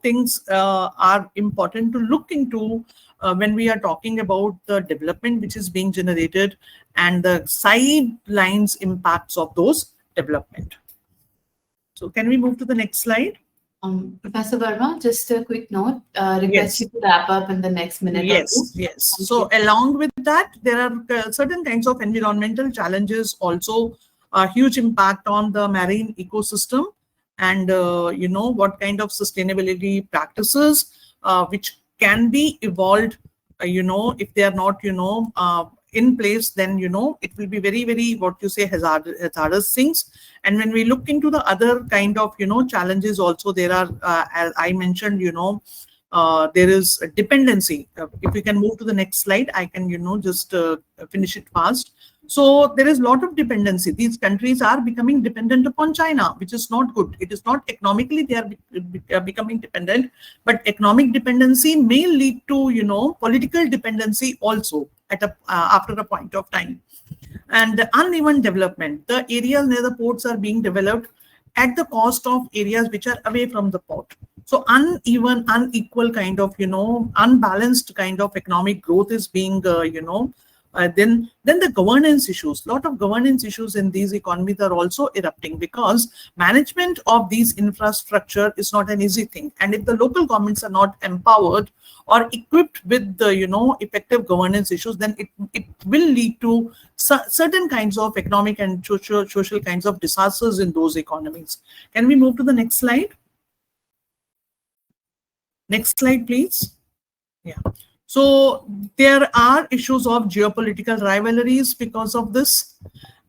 [SPEAKER 6] things are important to look into when we are talking about the development which is being generated and the sidelines impacts of those development. So can we move to the next slide?
[SPEAKER 1] Professor Varma, just a quick note, request you to wrap up in the next minute or two.
[SPEAKER 6] Yes. So along with that, there are certain kinds of environmental challenges also, a huge impact on the marine ecosystem. And, what kind of sustainability practices which can be evolved, if they are not, in place, then, it will be very, very, hazardous things. And when we look into the other kind of, challenges also, there are, as I mentioned, there is a dependency. If we can move to the next slide, I can, just finish it fast. So there is a lot of dependency. These countries are becoming dependent upon China, which is not good. It is not economically they are becoming dependent, but economic dependency may lead to, political dependency also at after a point of time. And uneven development. The areas near the ports are being developed at the cost of areas which are away from the port. So uneven, unequal kind of, unbalanced kind of economic growth is being, then the governance issues, lot of governance issues in these economies are also erupting, because management of these infrastructure is not an easy thing. And if the local governments are not empowered or equipped with the, effective governance issues, then it will lead to certain kinds of economic and social kinds of disasters in those economies. Can we move to the next slide? Next slide, please. Yeah. So there are issues of geopolitical rivalries because of this,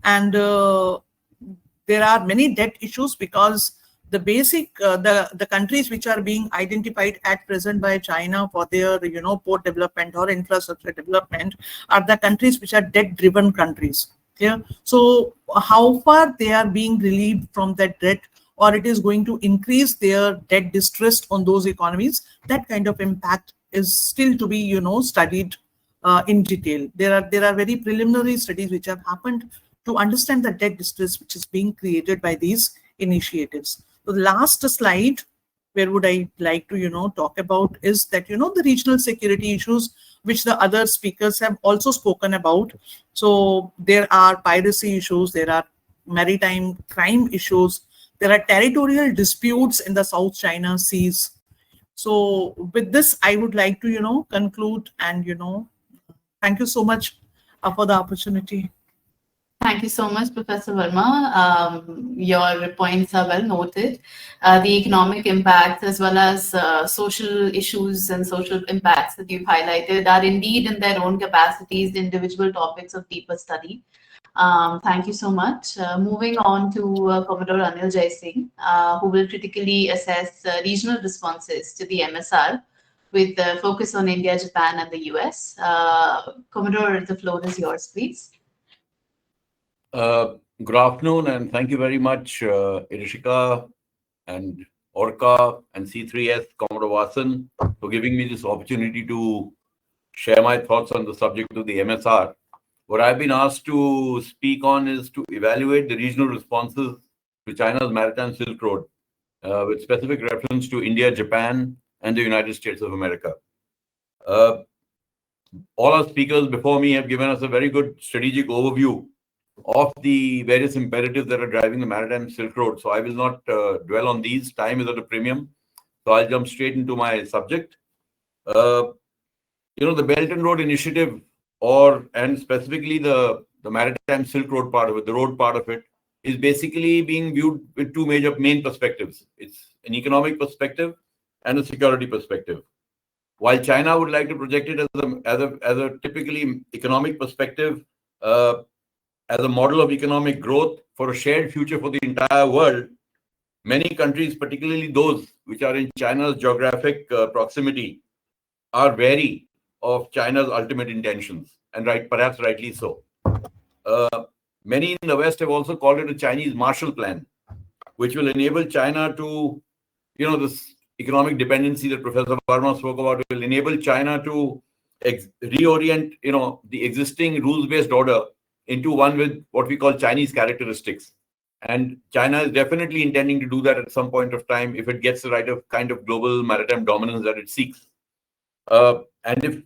[SPEAKER 6] and there are many debt issues because the basic, the countries which are being identified at present by China for their, port development or infrastructure development are the countries which are debt-driven countries. Yeah. So how far they are being relieved from that debt, or it is going to increase their debt distress on those economies, that kind of impact is still to be, studied in detail. There are very preliminary studies which have happened to understand the debt distress which is being created by these initiatives. The last slide, where would I like to, talk about is that, the regional security issues, which the other speakers have also spoken about. So there are piracy issues, there are maritime crime issues, there are territorial disputes in the South China Seas. So with this, I would like to, conclude and, thank you so much for the opportunity.
[SPEAKER 1] Thank you so much, Professor Varma. Your points are well noted. The economic impacts as well as social issues and social impacts that you've highlighted are indeed in their own capacities individual topics of deeper study. Thank you so much. Moving on to Commodore Anil Singh, who will critically assess regional responses to the MSR with focus on India, Japan, and the US. Commodore, the floor is yours, please.
[SPEAKER 7] Good afternoon, and thank you very much, Irishika and ORCA and C3S, Commodore Vasan, for giving me this opportunity to share my thoughts on the subject of the MSR. What I've been asked to speak on is to evaluate the regional responses to China's Maritime Silk Road, with specific reference to India, Japan, and the United States of America. All our speakers before me have given us a very good strategic overview of the various imperatives that are driving the Maritime Silk Road. So I will not dwell on these. Time is at a premium. So I'll jump straight into my subject. The Belt and Road Initiative, and specifically the Maritime Silk Road part of it, the road part of it, is basically being viewed with two main perspectives. It's an economic perspective and a security perspective. While China would like to project it as a typically economic perspective, as a model of economic growth for a shared future for the entire world, many countries, particularly those which are in China's geographic proximity, are wary of China's ultimate intentions, and perhaps rightly so. Many in the West have also called it a Chinese Marshall Plan, which will enable China to, this economic dependency that Professor Varma spoke about, will enable China to reorient, the existing rules-based order into one with what we call Chinese characteristics. And China is definitely intending to do that at some point of time if it gets the right kind of global maritime dominance that it seeks. And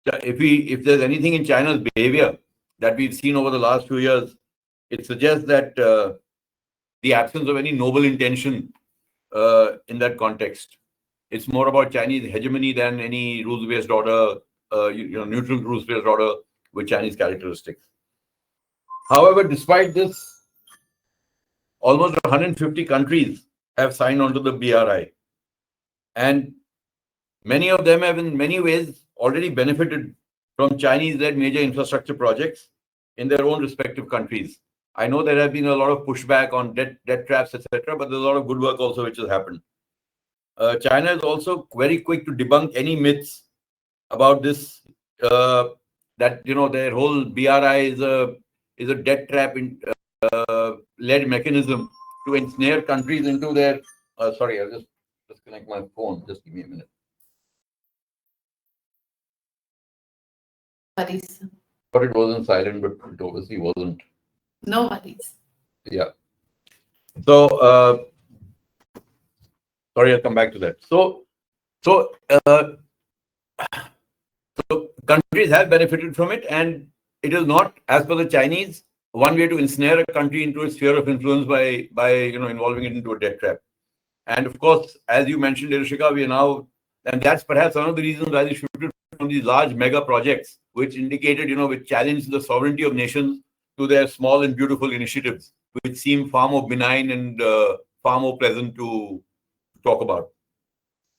[SPEAKER 7] if there's anything in China's behavior that we've seen over the last few years, it suggests that the absence of any noble intention in that context. It's more about Chinese hegemony than any rules-based order, neutral rules-based order with Chinese characteristics. However, despite this, almost 150 countries have signed on to the BRI. And many of them have in many ways already benefited from Chinese-led major infrastructure projects in their own respective countries. I know there has been a lot of pushback on debt traps, etc., but there's a lot of good work also which has happened. China is also very quick to debunk any myths about this, that their whole BRI is a debt trap led mechanism to ensnare countries into their. Sorry, I'll just disconnect my phone. Just give me a minute.
[SPEAKER 1] Worries.
[SPEAKER 7] But it wasn't silent, but it obviously wasn't.
[SPEAKER 1] No worries.
[SPEAKER 7] Yeah. So sorry, I'll come back to that. So countries have benefited from it, and it is not, as per the Chinese, one way to ensnare a country into a sphere of influence by involving it into a debt trap. And of course, as you mentioned, Irishika, we are now, and that's perhaps one of the reasons why they shifted from these large mega projects, which indicated, which challenged the sovereignty of nations, to their small and beautiful initiatives, which seem far more benign and far more pleasant to talk about.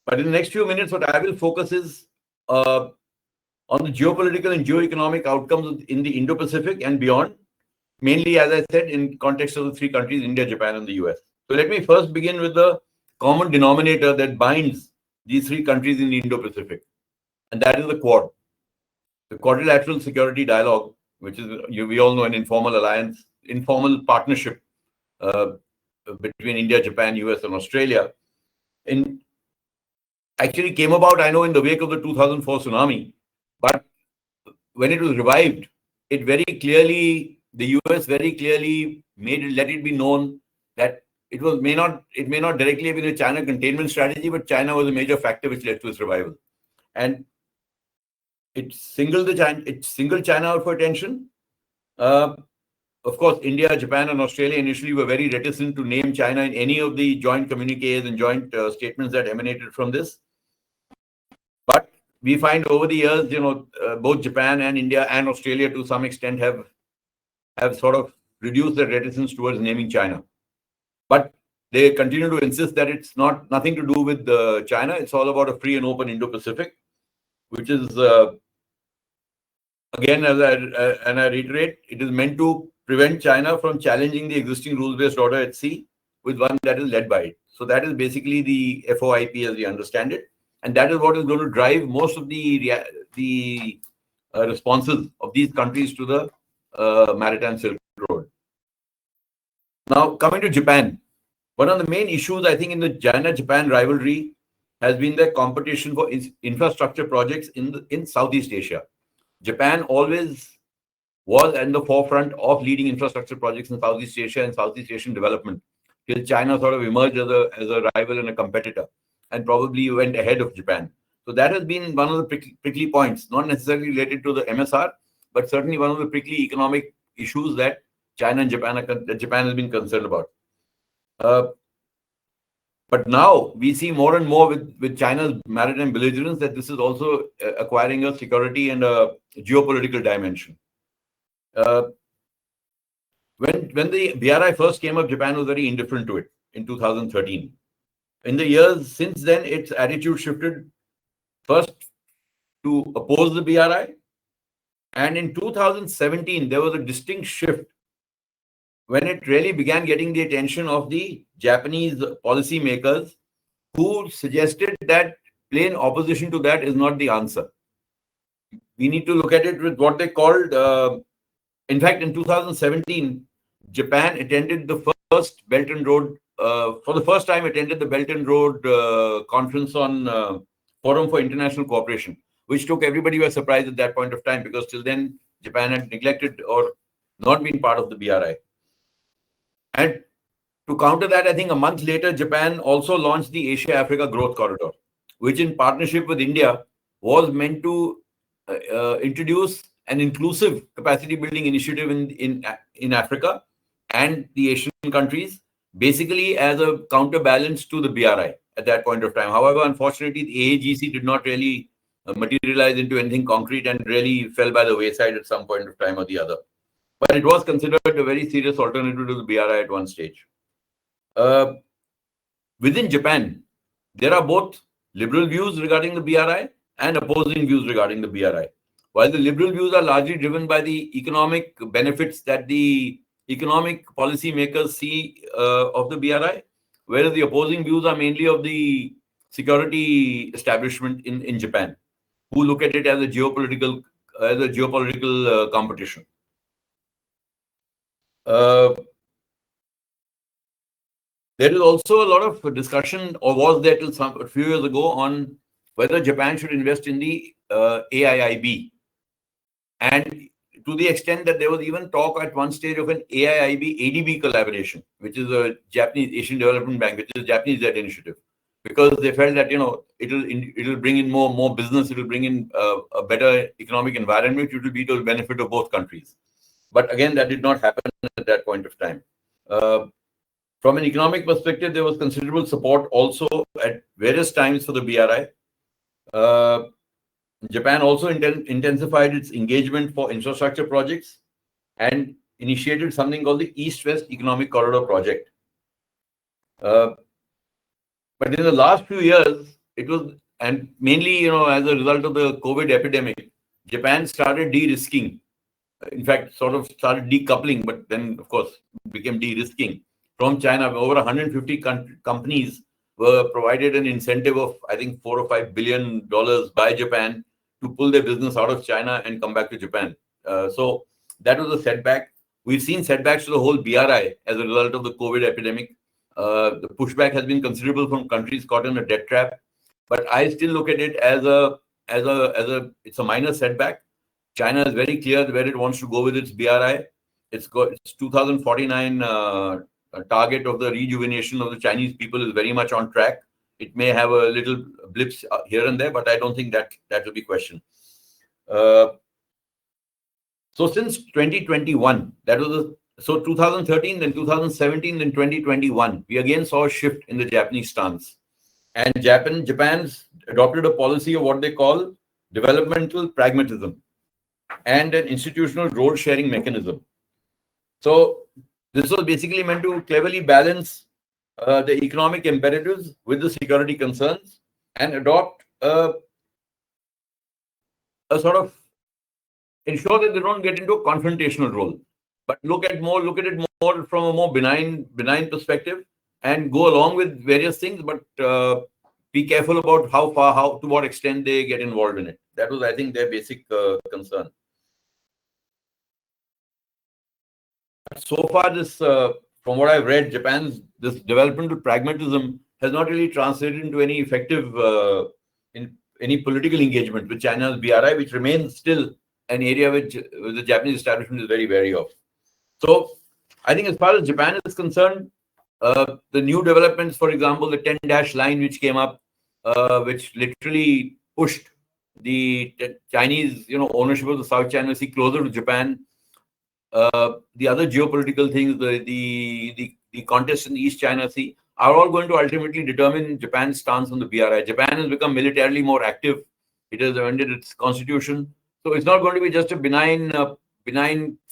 [SPEAKER 7] But in the next few minutes, what I will focus is on the geopolitical and geoeconomic outcomes in the Indo-Pacific and beyond, mainly, as I said, in context of the three countries, India, Japan, and the US. So let me first begin with the common denominator that binds these three countries in the Indo-Pacific, and that is the Quad. The Quadrilateral Security Dialogue, which is, we all know, an informal alliance, informal partnership between India, Japan, US, and Australia, actually came about, I know, in the wake of the 2004 tsunami. But when it was revived, it very clearly, the US very clearly let it be known that it may not directly have been a China containment strategy, but China was a major factor which led to its revival. And it singled China out for attention. Of course, India, Japan, and Australia initially were very reticent to name China in any of the joint communiques and joint statements that emanated from this. But we find over the years, both Japan and India and Australia to some extent have sort of reduced their reticence towards naming China. But they continue to insist that it's nothing to do with China. It's all about a free and open Indo-Pacific, which is, again, and I reiterate, it is meant to prevent China from challenging the existing rules-based order at sea with one that is led by it. So that is basically the FOIP as we understand it. And that is what is going to drive most of the responses of these countries to the Maritime Silk Road. Now, coming to Japan, one of the main issues, I think, in the China-Japan rivalry has been the competition for infrastructure projects in Southeast Asia. Japan always was at the forefront of leading infrastructure projects in Southeast Asia and Southeast Asian development, till China sort of emerged as a rival and a competitor, and probably went ahead of Japan. So that has been one of the prickly points, not necessarily related to the MSR, but certainly one of the prickly economic issues that China and Japan has been concerned about. But now we see more and more with China's maritime belligerence that this is also acquiring a security and a geopolitical dimension. When the BRI first came up, Japan was very indifferent to it in 2013. In the years since then, its attitude shifted first to oppose the BRI. And in 2017, there was a distinct shift when it really began getting the attention of the Japanese policymakers, who suggested that plain opposition to that is not the answer. We need to look at it with what they called, in fact, in 2017, Japan attended the first Belt and Road, for the first time attended the Belt and Road conference on Forum for International Cooperation, which took everybody by surprise at that point of time, because till then Japan had neglected or not been part of the BRI. And to counter that, I think a month later, Japan also launched the Asia-Africa Growth Corridor, which in partnership with India was meant to introduce an inclusive capacity building initiative in Africa and the Asian countries, basically as a counterbalance to the BRI at that point of time. However, unfortunately, the AAGC did not really materialize into anything concrete and really fell by the wayside at some point of time or the other. But it was considered a very serious alternative to the BRI at one stage. Within Japan, there are both liberal views regarding the BRI and opposing views regarding the BRI. While the liberal views are largely driven by the economic benefits that the economic policymakers see of the BRI, whereas the opposing views are mainly of the security establishment in Japan, who look at it as a geopolitical competition. There is also a lot of discussion, or was there till a few years ago, on whether Japan should invest in the AIIB. And to the extent that there was even talk at one stage of an AIIB-ADB collaboration, which is a Japanese Asian Development Bank, which is a Japanese-led initiative, because they felt that it'll bring in more business, it'll bring in a better economic environment, which will be to the benefit of both countries. But again, that did not happen at that point of time. From an economic perspective, there was considerable support also at various times for the BRI. Japan also intensified its engagement for infrastructure projects and initiated something called the East-West Economic Corridor Project. But in the last few years, it was, and mainly, as a result of the COVID epidemic, Japan started de-risking. In fact, sort of started decoupling, but then, of course, became de-risking from China. Over 150 companies were provided an incentive of, I think, $4 or $5 billion by Japan to pull their business out of China and come back to Japan. So that was a setback. We've seen setbacks to the whole BRI as a result of the COVID epidemic. The pushback has been considerable from countries caught in a debt trap. But I still look at it as it's a minor setback. China is very clear where it wants to go with its BRI. It's 2049 target of the rejuvenation of the Chinese people is very much on track. It may have a little blips here and there, but I don't think that will be questioned. So since 2021, so 2013, then 2017, then 2021, we again saw a shift in the Japanese stance. And Japan's adopted a policy of what they call developmental pragmatism and an institutional role-sharing mechanism. So this was basically meant to cleverly balance the economic imperatives with the security concerns and adopt a sort of ensure that they don't get into a confrontational role, but look at it more from a more benign perspective and go along with various things, but be careful about to what extent they get involved in it. That was, I think, their basic concern. So far, this, from what I've read, this developmental pragmatism has not really translated into any effective, in any political engagement with China's BRI, which remains still an area which the Japanese establishment is very wary of. So I think as far as Japan is concerned, the new developments, for example, the 10-dash line which came up, which literally pushed the Chinese, ownership of the South China Sea closer to Japan. The other geopolitical things, the contest in the East China Sea, are all going to ultimately determine Japan's stance on the BRI. Japan has become militarily more active. It has amended its constitution. So it's not going to be just a benign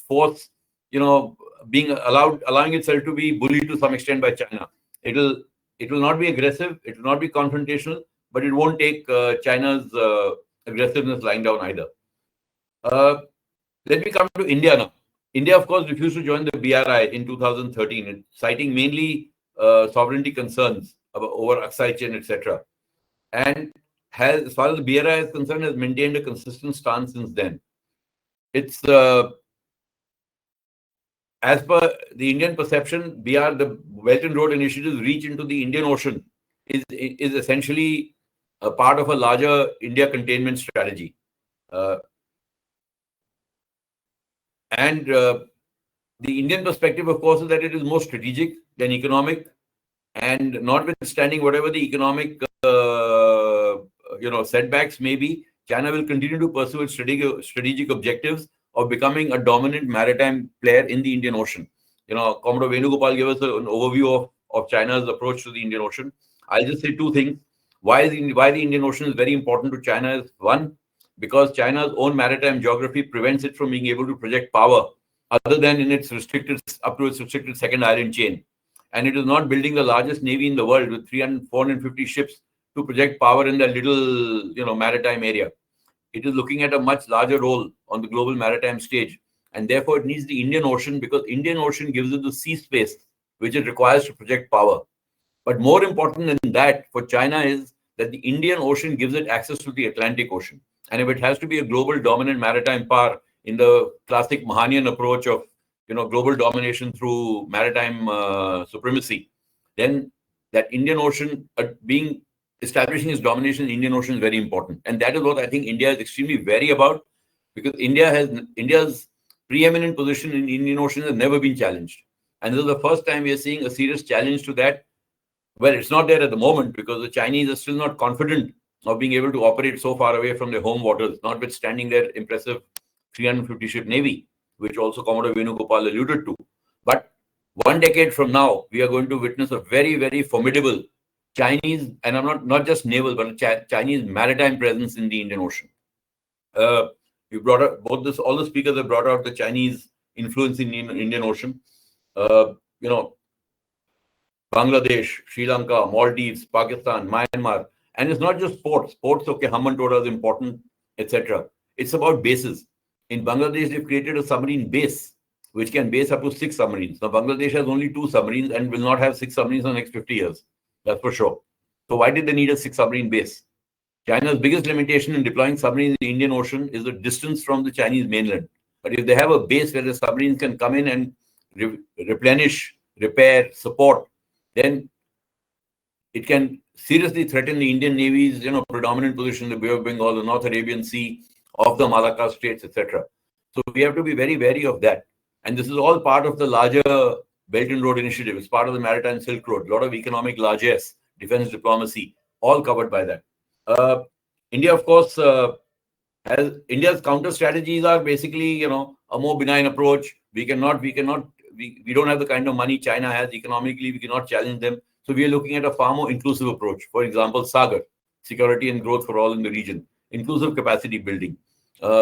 [SPEAKER 7] force, allowing itself to be bullied to some extent by China. It will not be aggressive. It will not be confrontational, but it won't take China's aggressiveness lying down either. Let me come to India now. India, of course, refused to join the BRI in 2013, citing mainly sovereignty concerns over Aksai Chin, etc. And has, as far as the BRI is concerned, has maintained a consistent stance since then. It's as per the Indian perception, the Belt and Road Initiative's reach into the Indian Ocean is essentially a part of a larger India containment strategy. And the Indian perspective, of course, is that it is more strategic than economic, and notwithstanding whatever the economic setbacks may be, China will continue to pursue its strategic objectives of becoming a dominant maritime player in the Indian Ocean. Commodore Venugopal gave us an overview of China's approach to the Indian Ocean. I'll just say two things. Why the Indian Ocean is very important to China is, one, because China's own maritime geography prevents it from being able to project power other than in its restricted second island chain. And it is not building the largest navy in the world with 450 ships to project power in that little, maritime area. It is looking at a much larger role on the global maritime stage. And therefore, it needs the Indian Ocean because Indian Ocean gives it the sea space which it requires to project power. But more important than that for China is that the Indian Ocean gives it access to the Atlantic Ocean. And if it has to be a global dominant maritime power in the classic Mahanian approach of global domination through maritime supremacy, then that Indian Ocean establishing its domination in the Indian Ocean is very important. And that is what I think India is extremely wary about, because India's preeminent position in the Indian Ocean has never been challenged. And this is the first time we are seeing a serious challenge to that. Well, it's not there at the moment because the Chinese are still not confident of being able to operate so far away from their home waters, notwithstanding their impressive 350-ship navy, which also Commodore Venugopal alluded to. But 1 decade from now, we are going to witness a very, very formidable Chinese, and I'm not just naval, but a Chinese maritime presence in the Indian Ocean. You brought up all the speakers have brought out the Chinese influence in the Indian Ocean. Bangladesh, Sri Lanka, Maldives, Pakistan, Myanmar. And it's not just ports. Ports, okay, Hamantora is important, etc. It's about bases. In Bangladesh, they've created a submarine base which can base up to 6 submarines. Now, Bangladesh has only 2 submarines and will not have 6 submarines in the next 50 years. That's for sure. So why did they need a 6 submarine base? China's biggest limitation in deploying submarines in the Indian Ocean is the distance from the Chinese mainland. But if they have a base where the submarines can come in and replenish, repair, support, then it can seriously threaten the Indian Navy's predominant position in the Bay of Bengal, the North Arabian Sea, of the Malacca Straits, etc. So we have to be very wary of that. And this is all part of the larger Belt and Road Initiative. It's part of the Maritime Silk Road. A lot of economic largesse, defense diplomacy, all covered by that. India, of course, has India's counter strategies are basically, a more benign approach. We don't have the kind of money China has economically. We cannot challenge them. So we are looking at a far more inclusive approach. For example, Sagar, security and growth for all in the region, inclusive capacity building,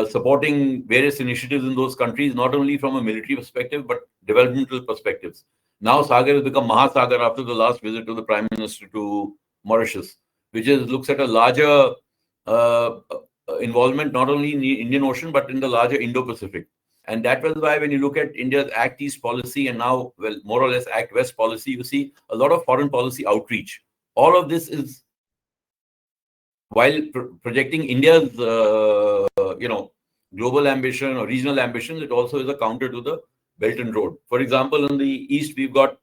[SPEAKER 7] supporting various initiatives in those countries, not only from a military perspective, but developmental perspectives. Now Sagar has become Mahasagar after the last visit of the Prime Minister to Mauritius, which looks at a larger involvement, not only in the Indian Ocean, but in the larger Indo-Pacific. And that was why when you look at India's Act East policy and now, well, more or less Act West policy, you see a lot of foreign policy outreach. All of this is, while projecting India's, global ambition or regional ambitions, it also is a counter to the Belt and Road. For example, in the East, we've got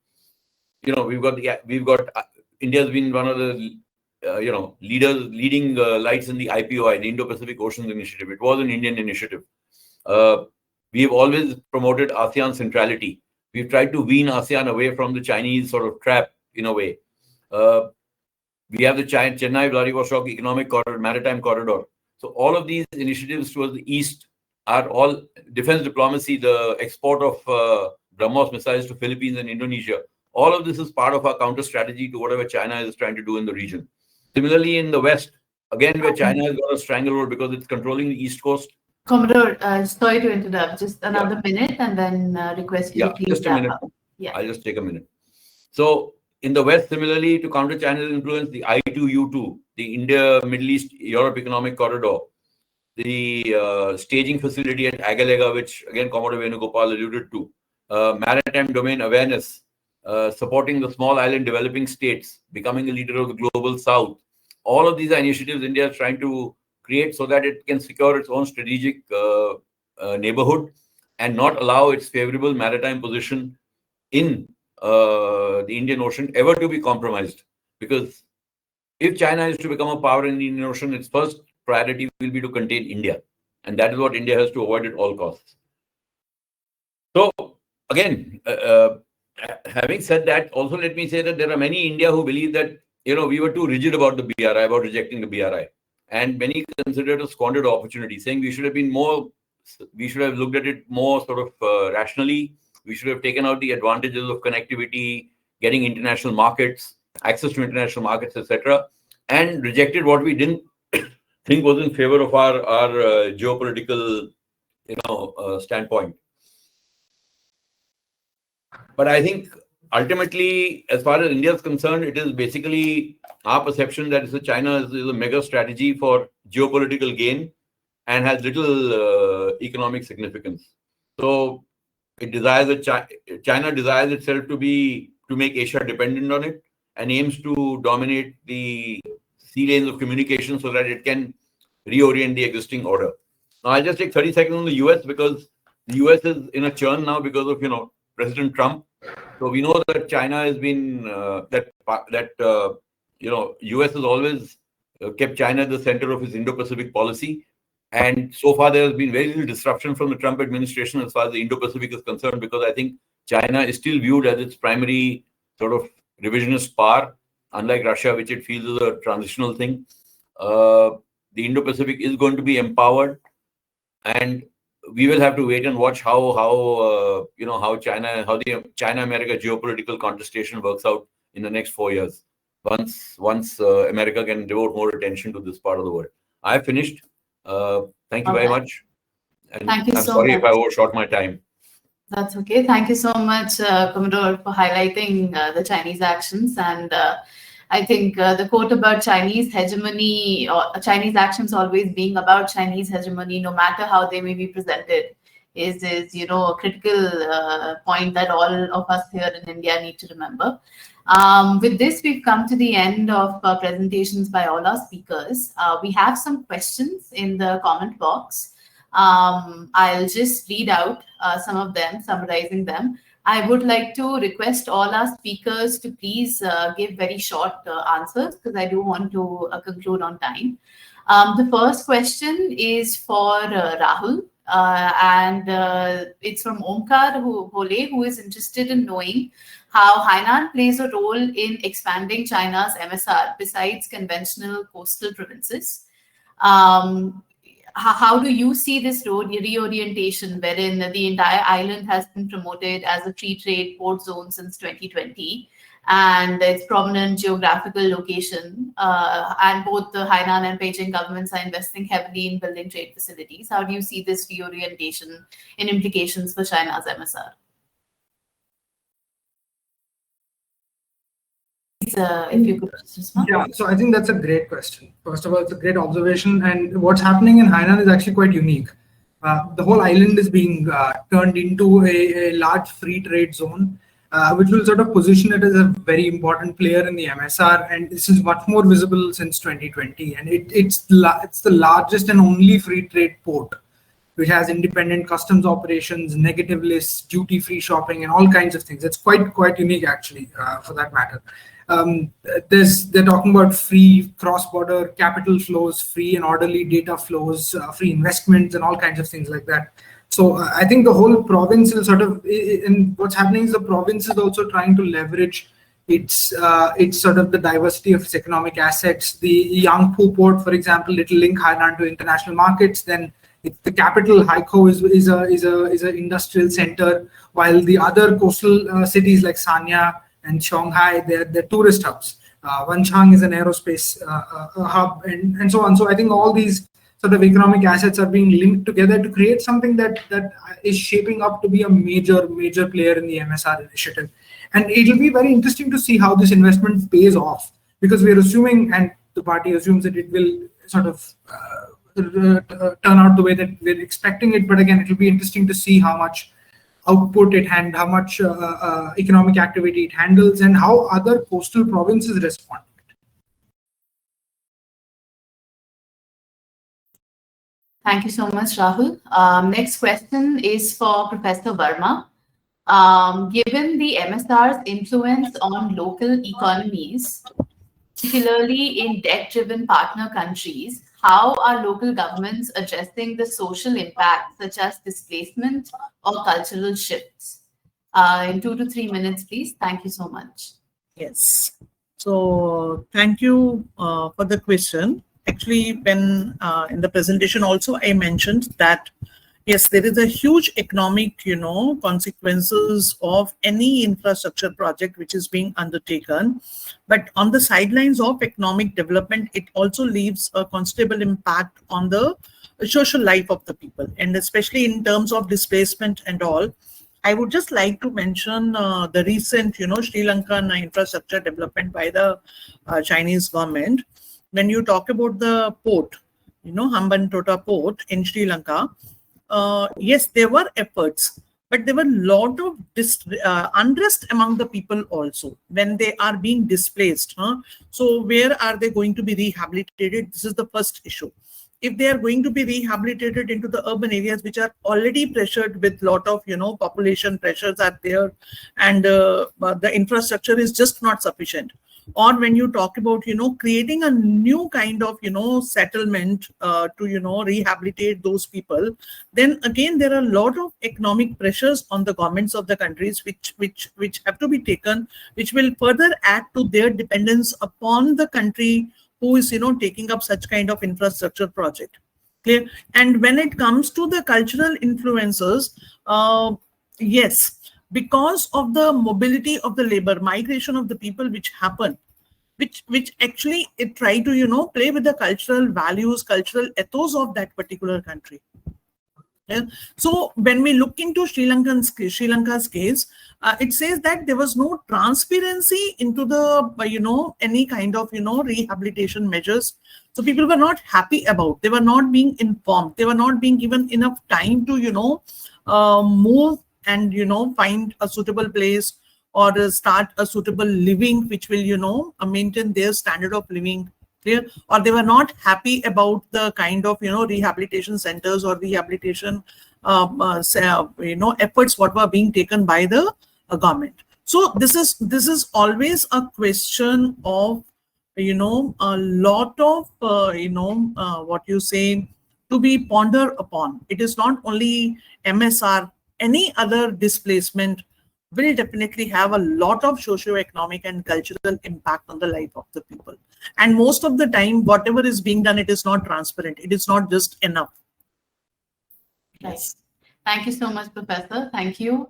[SPEAKER 7] India's been one of the leading lights in the IPOI, the Indo-Pacific Oceans Initiative. It was an Indian initiative. We have always promoted ASEAN centrality. We've tried to wean ASEAN away from the Chinese sort of trap in a way. We have the Chennai Vladivostok Economic Corridor, Maritime Corridor. So all of these initiatives towards the East are all defense diplomacy, the export of BrahMos missiles to Philippines and Indonesia. All of this is part of our counter strategy to whatever China is trying to do in the region. Similarly, in the West, again, where China has got a stranglehold because it's controlling the East Coast.
[SPEAKER 1] Commodore, sorry to interrupt. Just another minute and then request you to please
[SPEAKER 7] just a minute. I'll just take a minute. So in the West, similarly, to counter China's influence, the I2U2, the India, Middle East, Europe Economic Corridor, the staging facility at Agalega, which again Commodore Venugopal alluded to, maritime domain awareness, supporting the small island developing states, becoming a leader of the global South. All of these are initiatives India is trying to create so that it can secure its own strategic neighborhood and not allow its favorable maritime position in the Indian Ocean ever to be compromised. Because if China is to become a power in the Indian Ocean, its first priority will be to contain India. And that is what India has to avoid at all costs. So again, having said that, also let me say that there are many in India who believe that, we were too rigid about the BRI, about rejecting the BRI. And many consider it a squandered opportunity, saying we should have looked at it more sort of rationally. We should have taken out the advantages of connectivity, getting international markets, access to international markets, etc., and rejected what we didn't think was in favor of our geopolitical, standpoint. But I think ultimately, as far as India is concerned, it is basically our perception that China is a mega strategy for geopolitical gain and has little economic significance. So it desires China desires itself to make Asia dependent on it and aims to dominate the sea lanes of communication so that it can reorient the existing order. Now I'll just take 30 seconds on the US because the US is in a churn now because of President Trump. So we know that China has been US has always kept China at the center of its Indo-Pacific policy. And so far, there has been very little disruption from the Trump administration as far as the Indo-Pacific is concerned, because I think China is still viewed as its primary sort of revisionist power, unlike Russia, which it feels is a transitional thing. The Indo-Pacific is going to be empowered, and we will have to wait and watch how the China-America geopolitical contestation works out in the next 4 years. Once America can devote more attention to this part of the world. I've finished. Thank you very much. And
[SPEAKER 1] Thank you
[SPEAKER 7] I'm
[SPEAKER 1] so
[SPEAKER 7] sorry
[SPEAKER 1] much.
[SPEAKER 7] if I overshot my time.
[SPEAKER 1] That's okay. Thank you so much, Commodore, for highlighting the Chinese actions. And I think the quote about Chinese hegemony or Chinese actions always being about Chinese hegemony, no matter how they may be presented, is a critical point that all of us here in India need to remember. With this, we've come to the end of presentations by all our speakers. We have some questions in the comment box. I'll just read out some of them, summarizing them. I would like to request all our speakers to please give very short answers, because I do want to conclude on time. The first question is for Rahul, and it's from Omkar Hole, who is interested in knowing how Hainan plays a role in expanding China's MSR besides conventional coastal provinces. How do you see this reorientation, wherein the entire island has been promoted as a free trade port zone since 2020, and its prominent geographical location, and both the Hainan and Beijing governments are investing heavily in building trade facilities? How do you see this reorientation in implications for China's MSR? If you could respond.
[SPEAKER 3] Yeah, so I think that's a great question. First of all, it's a great observation, and what's happening in Hainan is actually quite unique. The whole island is being turned into a large free trade zone, which will sort of position it as a very important player in the MSR, and this is much more visible since 2020. And it's the largest and only free trade port, which has independent customs operations, negative lists, duty-free shopping, and all kinds of things. It's quite unique, actually, for that matter. They're talking about free cross-border capital flows, free and orderly data flows, free investments, and all kinds of things like that. So I think the whole province is sort of, and what's happening is the province is also trying to leverage its sort of the diversity of its economic assets. The Yangpu port, for example, it will link Hainan to international markets. Then the capital, Haikou, is a industrial center, while the other coastal cities like Sanya and Shanghai, they're tourist hubs. Wenchang is an aerospace hub, and so on. So I think all these sort of economic assets are being linked together to create something that is shaping up to be a major player in the MSR initiative. And it will be very interesting to see how this investment pays off, because we're assuming, and the party assumes, that it will sort of turn out the way that we're expecting it. But again, it will be interesting to see how much output it and how much economic activity it handles, and how other coastal provinces respond.
[SPEAKER 1] Thank you so much, Rahul. Next question is for Professor Varma. Given the MSR's influence on local economies, particularly in debt-driven partner countries, how are local governments addressing the social impact, such as displacement or cultural shifts? In 2 to 3 minutes, please. Thank you so much.
[SPEAKER 6] Yes. So thank you for the question. Actually, when in the presentation also, I mentioned that, yes, there is a huge economic, consequences of any infrastructure project which is being undertaken. But on the sidelines of economic development, it also leaves a considerable impact on the social life of the people, and especially in terms of displacement and all. I would just like to mention the recent, Sri Lankan infrastructure development by the Chinese government. When you talk about the port, Hambantota port in Sri Lanka, yes, there were efforts, but there were a lot of unrest among the people also when they are being displaced. So where are they going to be rehabilitated? This is the first issue. If they are going to be rehabilitated into the urban areas, which are already pressured with lot of, population pressures are there, and the infrastructure is just not sufficient. Or when you talk about, creating a new kind of, settlement to, rehabilitate those people, then again, there are a lot of economic pressures on the governments of the countries, which have to be taken, which will further add to their dependence upon the country who is, taking up such kind of infrastructure project. Clear? And when it comes to the cultural influences, yes, because of the mobility of the labor, migration of the people which happen, which actually it try to, play with the cultural values, cultural ethos of that particular country. Yeah. So when we look into Sri Lanka's case, it says that there was no transparency into the any kind of rehabilitation measures. So people were not happy about. They were not being informed. They were not being given enough time to move and find a suitable place or start a suitable living, which will maintain their standard of living. Clear? Or they were not happy about the kind of rehabilitation centers or rehabilitation efforts what were being taken by the government. So this is always a question of a lot of what you say to be pondered upon. It is not only MSR, any other displacement will definitely have a lot of socio-economic and cultural impact on the life of the people. And most of the time, whatever is being done, it is not transparent. It is not just enough.
[SPEAKER 1] Yes. Thank you so much, Professor. Thank you.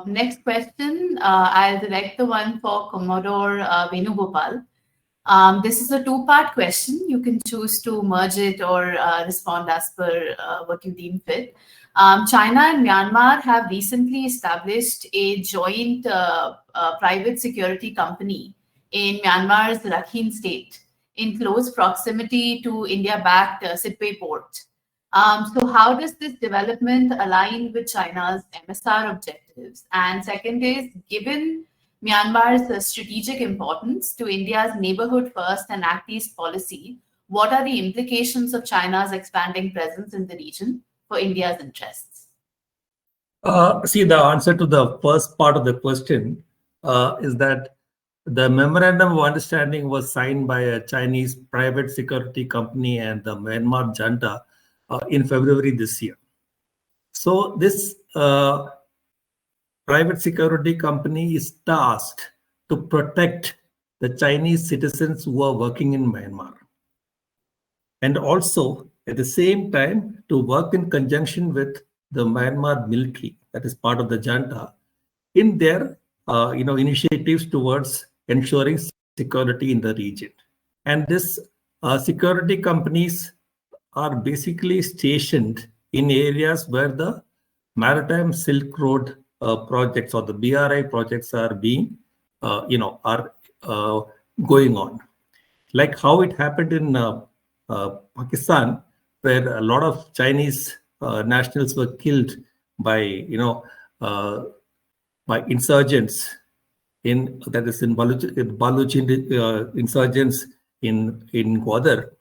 [SPEAKER 1] Next question, I'll direct the one for Commodore Venugopal. This is a two-part question. You can choose to merge it or respond as per what you deem fit. China and Myanmar have recently established a joint private security company in Myanmar's Rakhine state in close proximity to India-backed Sitwe port. So how does this development align with China's MSR objectives? And second is, given Myanmar's strategic importance to India's neighborhood first and Act East policy, what are the implications of China's expanding presence in the region for India's interests?
[SPEAKER 4] See, the answer to the first part of the question is that the memorandum of understanding was signed by a Chinese private security company and the Myanmar junta in February this year. So this private security company is tasked to protect the Chinese citizens who are working in Myanmar, and also at the same time to work in conjunction with the Myanmar military, that is part of the junta, in their initiatives towards ensuring security in the region. And this security companies are basically stationed in areas where the Maritime Silk Road projects or the BRI projects are being, going on. Like how it happened in Pakistan, where a lot of Chinese nationals were killed by, by insurgents in Baluch insurgents in Gwadar.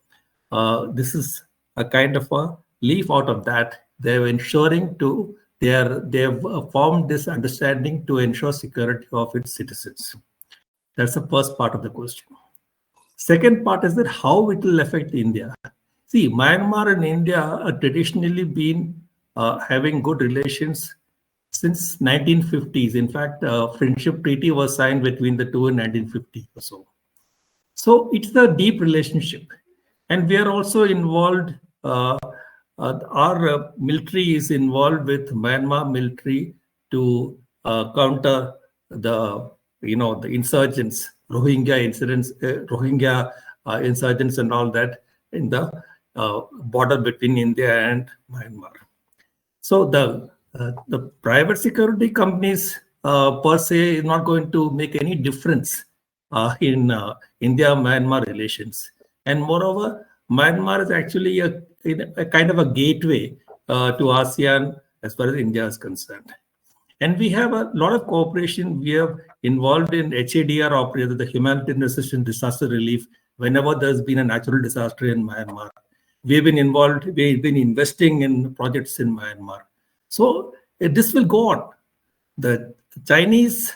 [SPEAKER 4] This is a kind of a leaf out of that. They're ensuring they've formed this understanding to ensure security of its citizens. That's the first part of the question. Second part is that how it will affect India. See, Myanmar and India are traditionally been having good relations since 1950s. In fact, a friendship treaty was signed between the two in 1950 or so. So it's a deep relationship. And we are also involved, our military is involved with Myanmar military to counter the insurgents, Rohingya insurgents and all that in the border between India and Myanmar. So the private security companies per se is not going to make any difference in India-Myanmar relations. And moreover, Myanmar is actually a kind of a gateway to ASEAN as far as India is concerned. And we have a lot of cooperation. We are involved in HADR operations, the Humanitarian Assistance Disaster Relief, whenever there's been a natural disaster in Myanmar. We've been investing in projects in Myanmar. So this will go on. The Chinese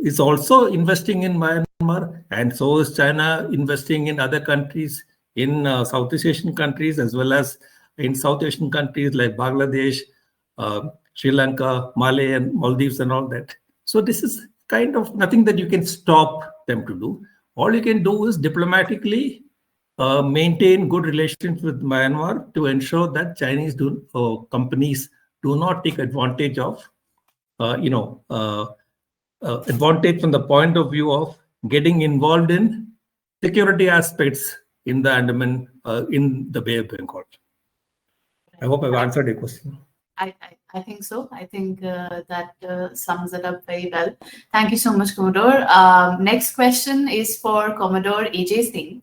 [SPEAKER 4] is also investing in Myanmar, and so is China investing in other countries, in Southeast Asian countries, as well as in South Asian countries like Bangladesh, Sri Lanka, Malay, and Maldives, and all that. So this is kind of nothing that you can stop them to do. All you can do is diplomatically maintain good relations with Myanmar to ensure that Chinese companies do not take advantage of, advantage from the point of view of getting involved in security aspects in the Andaman, in the Bay of Bengal. I hope I've answered your question.
[SPEAKER 1] I think so. I think that sums it up very well. Thank you so much, Commodore. Next question is for Commodore AJ Singh.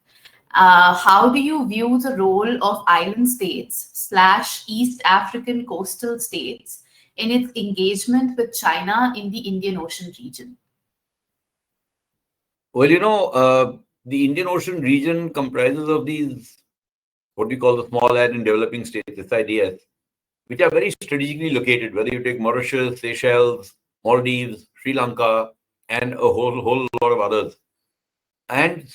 [SPEAKER 1] How do you view the role of island states / East African coastal states in its engagement with China in the Indian Ocean region?
[SPEAKER 7] Well, you know, the Indian Ocean region comprises of these, what we call the small island developing states, SIDS, which are very strategically located, whether you take Mauritius, Seychelles, Maldives, Sri Lanka, and a whole lot of others. And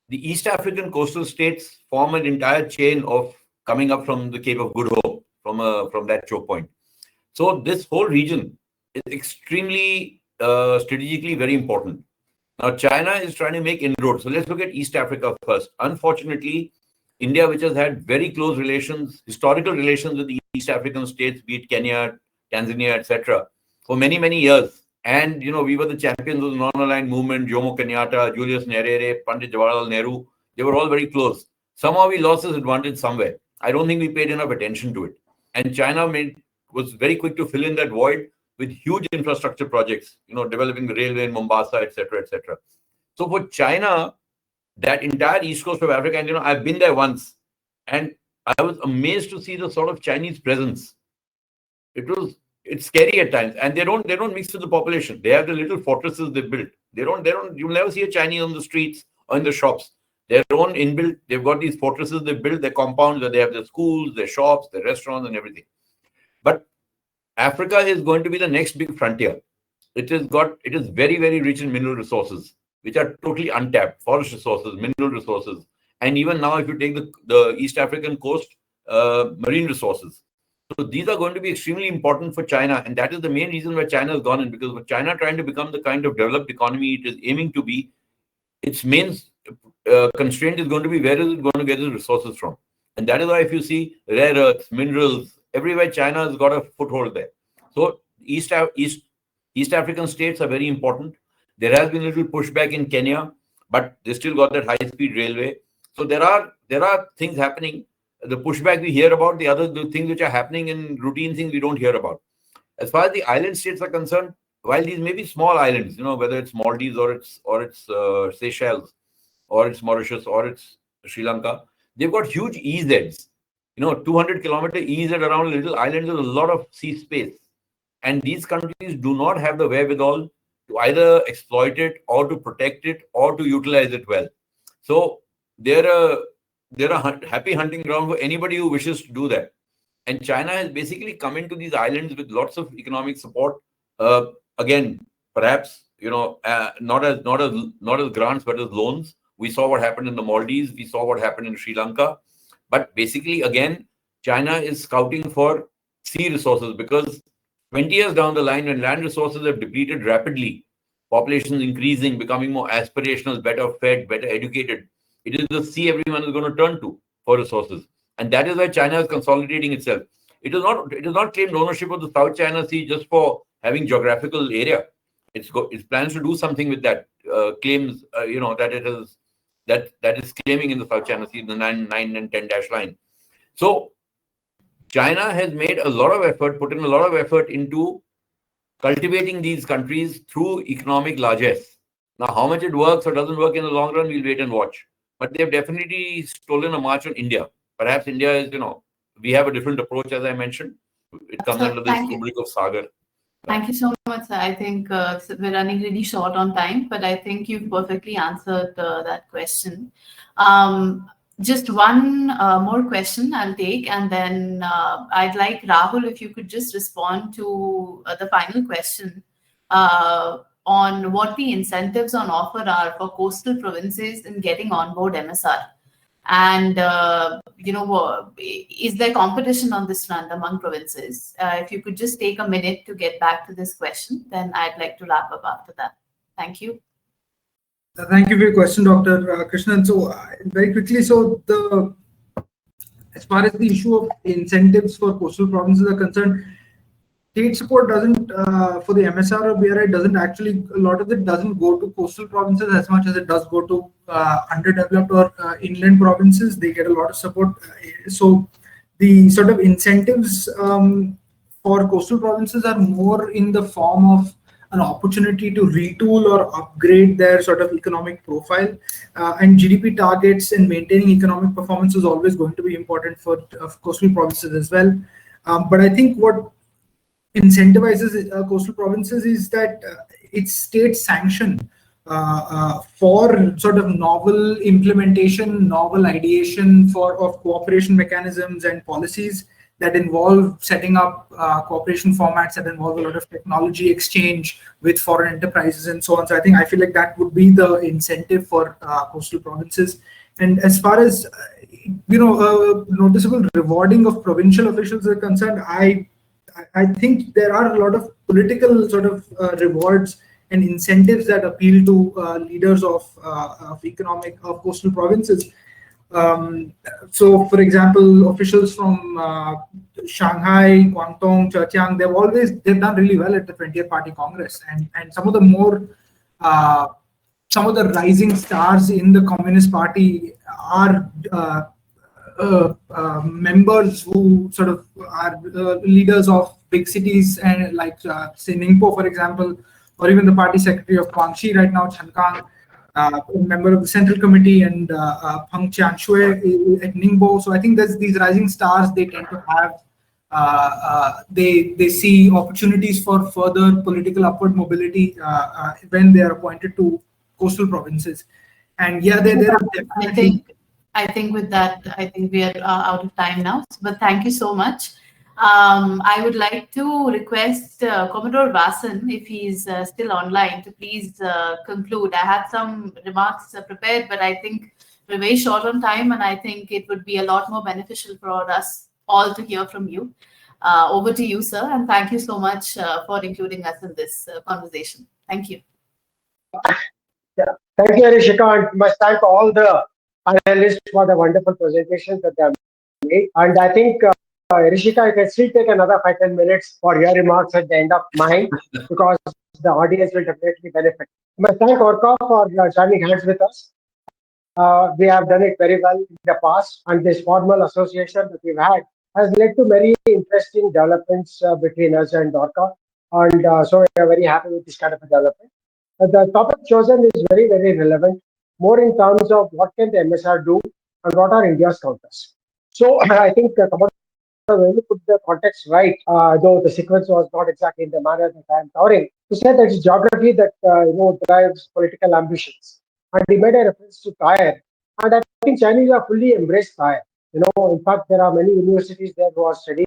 [SPEAKER 7] the East African coastal states form an entire chain of coming up from the Cape of Good Hope, from that choke point. So this whole region is extremely strategically very important. Now, China is trying to make inroads. So let's look at East Africa first. Unfortunately, India, which has had very close relations, historical relations with the East African states, be it Kenya, Tanzania, etc., for many, many years. And, you know, we were the champions of the non-aligned movement, Jomo Kenyatta, Julius Nyerere, Pandit Jawaharlal Nehru. They were all very close. Somehow we lost this advantage somewhere. I don't think we paid enough attention to it. And China was very quick to fill in that void with huge infrastructure projects, you know, developing the railway in Mombasa, etc., etc. So for China, that entire east coast of Africa, and, you know, I've been there once, and I was amazed to see the sort of Chinese presence. It's scary at times, and they don't mix with the population. They have the little fortresses they built. You'll never see a Chinese on the streets or in the shops. Their own inbuilt, they've got these fortresses they built, their compounds where they have their schools, their shops, their restaurants, and everything. But Africa is going to be the next big frontier. It is very, very rich in mineral resources, which are totally untapped, forest resources, mineral resources. And even now, if you take the East African coast, marine resources. So these are going to be extremely important for China. And that is the main reason why China has gone in, because with China trying to become the kind of developed economy it is aiming to be, its main constraint is going to be where is it going to get its resources from. And that is why if you see rare earths, minerals, everywhere China has got a foothold there. So East African states are very important. There has been a little pushback in Kenya, but they still got that high-speed railway. So there are things happening. The pushback we hear about, the things which are happening in routine things we don't hear about. As far as the island states are concerned, while these may be small islands, you know, whether it's Maldives or it's Seychelles, or it's Mauritius, or it's Sri Lanka, they've got huge EZs. You know, 200-kilometer EZ around a little island is a lot of sea space. And these countries do not have the wherewithal to either exploit it or to protect it or to utilize it well. So they're a happy hunting ground for anybody who wishes to do that. And China has basically come into these islands with lots of economic support. Again, perhaps, you know, not as grants, but as loans. We saw what happened in the Maldives. We saw what happened in Sri Lanka. But basically, again, China is scouting for sea resources, because 20 years down the line, when land resources have depleted rapidly, populations increasing, becoming more aspirational, better fed, better educated, it is the sea everyone is going to turn to for resources. And that is why China is consolidating itself. It has not claimed ownership of the South China Sea just for having geographical area. It plans to do something with that. Claims, you know, that it is that is claiming in the South China Sea, the 9 and 10 dash line. So China has made a lot of effort, put in a lot of effort into cultivating these countries through economic largesse. Now, how much it works or doesn't work in the long run, we'll wait and watch. But they've definitely stolen a march on India. Perhaps India is, you know, we have a different approach, as I mentioned. It comes under this rubric of Sagar.
[SPEAKER 1] Thank you so much, sir. I think we're running really short on time, but I think you've perfectly answered that question. Just one more question I'll take, and then I'd like Rahul, if you could just respond to the final question on what the incentives on offer are for coastal provinces in getting on board MSR. And, you know, is there competition on this front among provinces? If you could just take a minute to get back to this question, then I'd like to wrap up after that. Thank you.
[SPEAKER 3] Thank you for your question, Dr. Krishnan. So very quickly, as far as the issue of incentives for coastal provinces are concerned, state support doesn't, for the MSR or BRI, doesn't actually, a lot of it doesn't go to coastal provinces as much as it does go to underdeveloped or inland provinces. They get a lot of support. So the sort of incentives for coastal provinces are more in the form of an opportunity to retool or upgrade their sort of economic profile. And GDP targets and maintaining economic performance is always going to be important for coastal provinces as well. But I think what incentivizes coastal provinces is that it's state sanction for sort of novel implementation, novel ideation of cooperation mechanisms and policies that involve setting up cooperation formats that involve a lot of technology exchange with foreign enterprises and so on. So I feel like that would be the incentive for coastal provinces. And as far as noticeable rewarding of provincial officials are concerned, I think there are a lot of political sort of rewards and incentives that appeal to leaders of coastal provinces. So, for example, officials from Shanghai, Guangdong, Zhejiang, they've done really well at the 20th Party Congress, and some of the rising stars in the Communist Party are members who sort of are leaders of big cities, and like say Ningpo, for example, or even the party secretary of Guangxi right now, Chen Kang, a member of the Central Committee, and Peng Qianshui at Ningbo. So I think there's these rising stars. They tend to have they see opportunities for further political upward mobility when they are appointed to coastal provinces. And yeah, there are definitely.
[SPEAKER 1] I think with that, I think we are out of time now. But thank you so much. I would like to request Commodore Vasan, if he's still online, to please conclude. I had some remarks prepared, but I think we're very short on time, and I think it would be a lot more beneficial for us all to hear from you. Over to you, sir, and thank you so much for including us in this conversation. Thank you.
[SPEAKER 2] Yeah. Thank you, Rishika, and must thank all the panelists for the wonderful presentations that they have made. And I think, Rishika, I can still take another 5-10 minutes for your remarks at the end of mine, because the audience will definitely benefit. I must thank ORCA for joining hands with us. We have done it very well in the past, and this formal association that we've had has led to very interesting developments between us and ORCA. And so we are very happy with this kind of a development. The topic chosen is very, very relevant, more in terms of what can the MSR do and what are India's counters. So I think when you put the context right, though the sequence was not exactly in the manner that I am covering, to say that it's geography that drives political ambitions. And he made a reference to tire, and I think Chinese are fully embraced tire. In fact, there are many universities there who are studying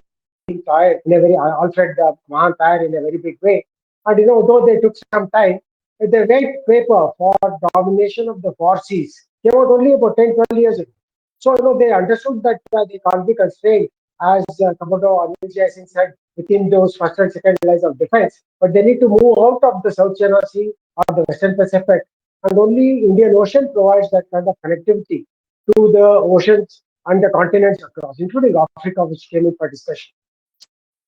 [SPEAKER 2] tire in a very Alfred Mahan tire in a very big way. And though they took some time, the white paper for domination of the four seas came out only about 10-12 years ago. So they understood that they can't be constrained, as Commodore Anil Singh said, within those first and second lines of defense. But they need to move out of the South China Sea or the Western Pacific, and only Indian Ocean provides that kind of connectivity to the oceans and the continents across, including Africa, which came in for discussion.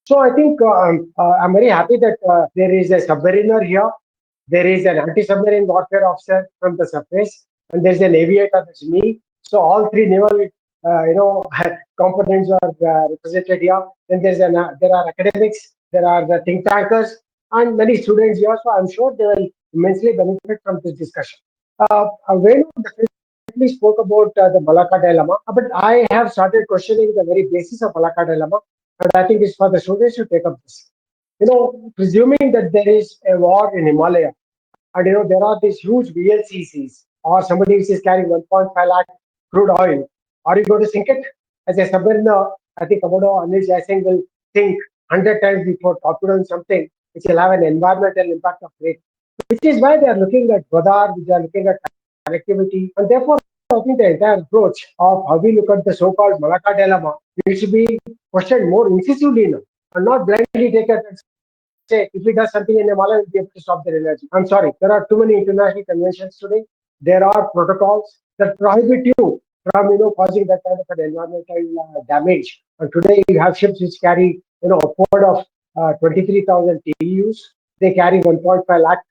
[SPEAKER 2] So I think I'm very happy that there is a submariner here. There is an anti-submarine warfare officer from the surface, and there's an aviator, that's me. So all three naval, components are represented here. Then there are academics, there are the think tankers, and many students here. So I'm sure they will immensely benefit from this discussion. Venu definitely spoke about the Malacca dilemma, but I have started questioning the very basis of Malacca dilemma, and I think it's for the students to take up this. Presuming that there is a war in Himalaya, and there are these huge VLCCs, or somebody which is carrying 1.5 lakh crude oil, are you going to sink it? As a submariner, I think Commodore Anil Singh will think 100 times before torpedoing something which will have an environmental impact of great. Which is why they are looking at radar, they are looking at connectivity, and therefore I think the entire approach of how we look at the so-called Malacca dilemma needs to be questioned more incisively now, and not blindly take it and say, if it does something in Himalaya, we'll be able to stop their energy. I'm sorry, there are too many international conventions today. There are protocols that prohibit you from causing that kind of an environmental damage. And today you have ships which carry upward of 23,000 TEUs. They carry 1.5 lakh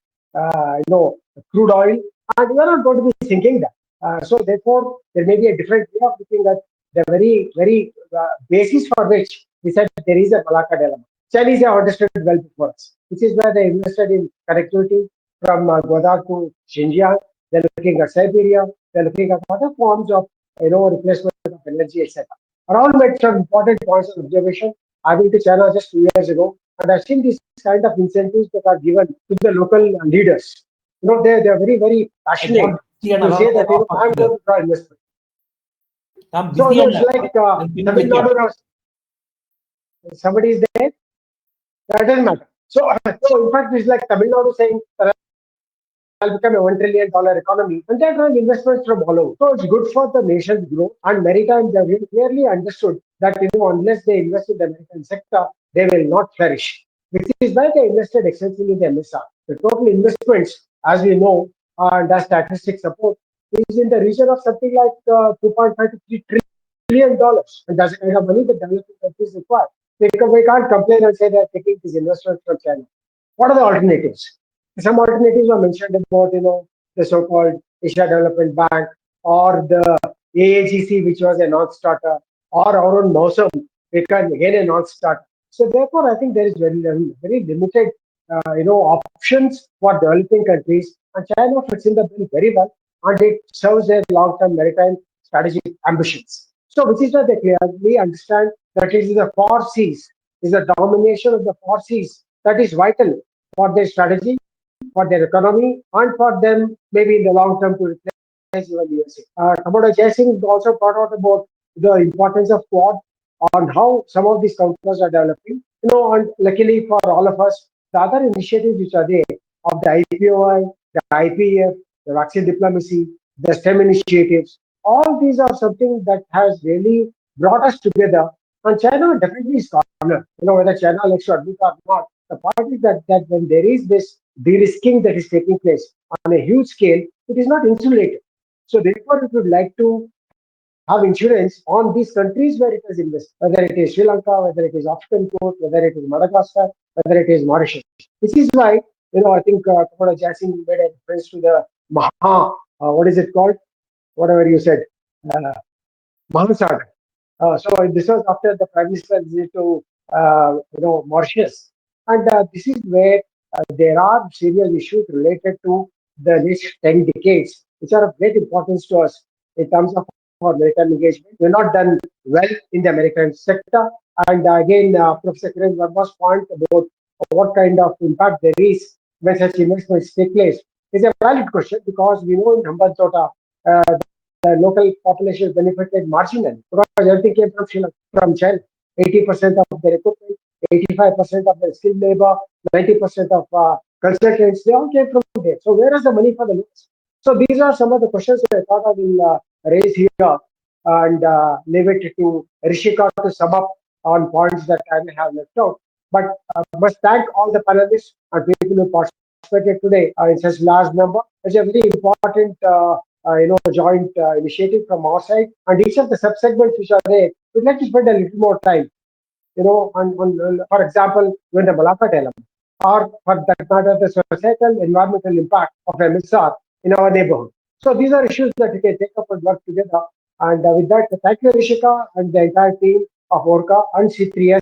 [SPEAKER 2] crude oil, and we are not going to be sinking that. So therefore, there may be a different way of looking at the very, very basis for which we said there is a Malacca dilemma. Chinese have understood well before us, which is where they invested in connectivity from Guadalajara to Xinjiang. They're looking at Siberia. They're looking at other forms of replacement of energy, etc. Rahul made some important points of observation. I've been to China just 2 years ago, and I've seen these kind of incentives that are given to the local leaders. They're very, very passionate to say that I'm going to try investment. So it's like Tamil Nadu now. Somebody is there. That doesn't matter. So in fact, it's like Tamil Nadu saying that I'll become a $1 trillion economy, and they're drawing investments from all over. So it's good for the nation's growth. And Maritime, they really clearly understood that unless they invest in the maritime sector, they will not flourish. Which is why they invested extensively in the MSR. The total investments, as we know, and as statistics support, is in the region of something like 2.5 to 3 trillion dollars, and that's the kind of money the developing countries require. We can't complain and say they're taking these investments from China. What are the alternatives? Some alternatives are mentioned about, the so-called Asia Development Bank or the AAGC, which was a non-starter, or our own M.O.P, again a non-starter. So therefore, I think there is very limited, options for developing countries, and China fits in the bill very well, and it serves their long-term maritime strategic ambitions. So, which is why they clearly understand that it is the 4 Cs, is the domination of the 4 Cs that is vital for their strategy, for their economy, and for them maybe in the long term to replace even USA. Commodore Singh also brought out about the importance of Quad on how some of these countries are developing. And luckily for all of us, the other initiatives which are there of the IPOI, the IPF, the vaccine diplomacy, the STEM initiatives, all these are something that has really brought us together. And China definitely is cornered. Whether China likes to admit or not, the point is that when there is this de-risking that is taking place on a huge scale, it is not insulated. So therefore, it would like to have insurance on these countries where it has invested, whether it is Sri Lanka, whether it is African Coast, whether it is Madagascar, whether it is Mauritius. Which is why, I think Commodore Singh made a reference to the what is it called? Whatever you said, Mahasagar. So this was after the Prime Minister visit to, Mauritius. And this is where there are serious issues related to the next 10 decades, which are of great importance to us in terms of our maritime engagement. We're not done well in the maritime sector. And again, Professor Kiran Varma's point about what kind of impact there is when such investments take place is a valid question, because we know in Hambantota, the local population benefited marginally because everything came from China. 80% of their equipment, 85% of the skilled labor, 90% of consultants, they all came from there. So where is the money for the loans? So these are some of the questions that I thought I will raise here and leave it to Rishika to sum up on points that I may have left out. But I must thank all the panelists and people who participated today in such large number. It's a very important joint initiative from our side, and each of the sub-segments which are there, we'd like to spend a little more time, on for example, when the Malacca element, or for that matter, the societal environmental impact of MSR in our neighborhood. So these are issues that we can take up and work together. And with that, thank you, Rishika, and the entire team of ORCA and C3S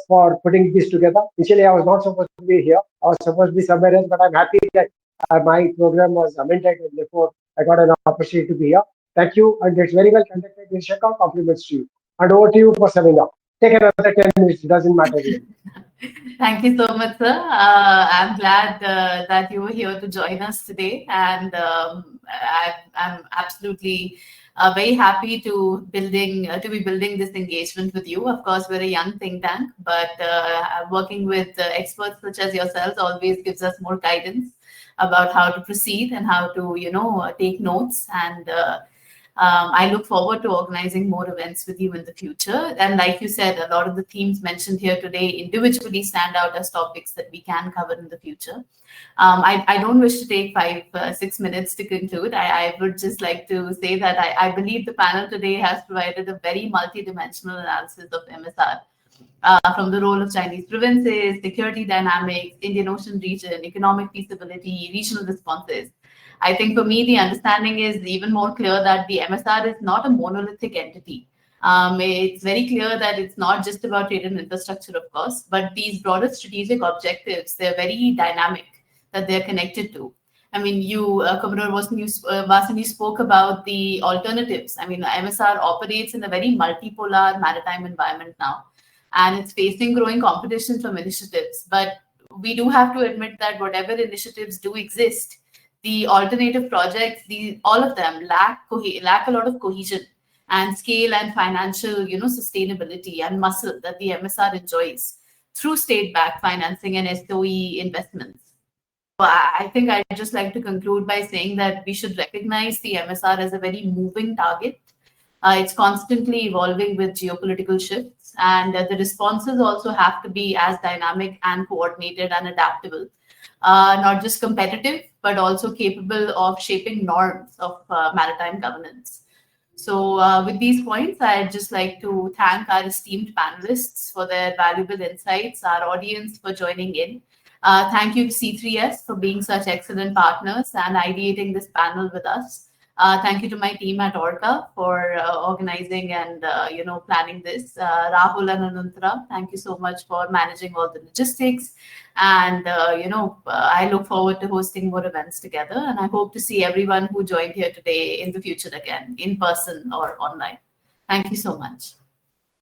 [SPEAKER 2] for putting this together. Initially, I was not supposed to be here. I was supposed to be somewhere else, but I'm happy that my program was amended, and therefore I got an opportunity to be here. Thank you, and it's very well conducted. Rishika, compliments to you. And over to you for summing up. Take another 10 minutes, it doesn't matter.
[SPEAKER 1] Thank you so much, sir. I'm glad that you were here to join us today, and I'm absolutely very happy to be building this engagement with you. Of course, we're a young think tank, but working with experts such as yourselves always gives us more guidance about how to proceed and how to take notes, and I look forward to organizing more events with you in the future. And like you said, a lot of the themes mentioned here today individually stand out as topics that we can cover in the future. I don't wish to take 6 minutes to conclude. I would just like to say that I believe the panel today has provided a very multidimensional analysis of MSR. From the role of Chinese provinces, security dynamics, Indian Ocean region, economic feasibility, regional responses. I think for me, the understanding is even more clear that the MSR is not a monolithic entity. It's very clear that it's not just about trade and infrastructure, of course, but these broader strategic objectives, they're very dynamic, that they're connected to. I mean, Commodore Vaishnav, you spoke about the alternatives. I mean, MSR operates in a very multipolar maritime environment now, and it's facing growing competition from initiatives. But we do have to admit that whatever initiatives do exist, the alternative projects, all of them lack a lot of cohesion and scale and financial, sustainability and muscle that the MSR enjoys through state-backed financing and SOE investments. I think I'd just like to conclude by saying that we should recognize the MSR as a very moving target. It's constantly evolving with geopolitical shifts, and the responses also have to be as dynamic and coordinated and adaptable, not just competitive, but also capable of shaping norms of maritime governance. So with these points, I'd just like to thank our esteemed panelists for their valuable insights, our audience for joining in. Thank you to C3S for being such excellent partners and ideating this panel with us. Thank you to my team at ORCA for organizing and planning this. Rahul and Anantara, thank you so much for managing all the logistics. And I look forward to hosting more events together. And I hope to see everyone who joined here today in the future again, in person or online. Thank you so much.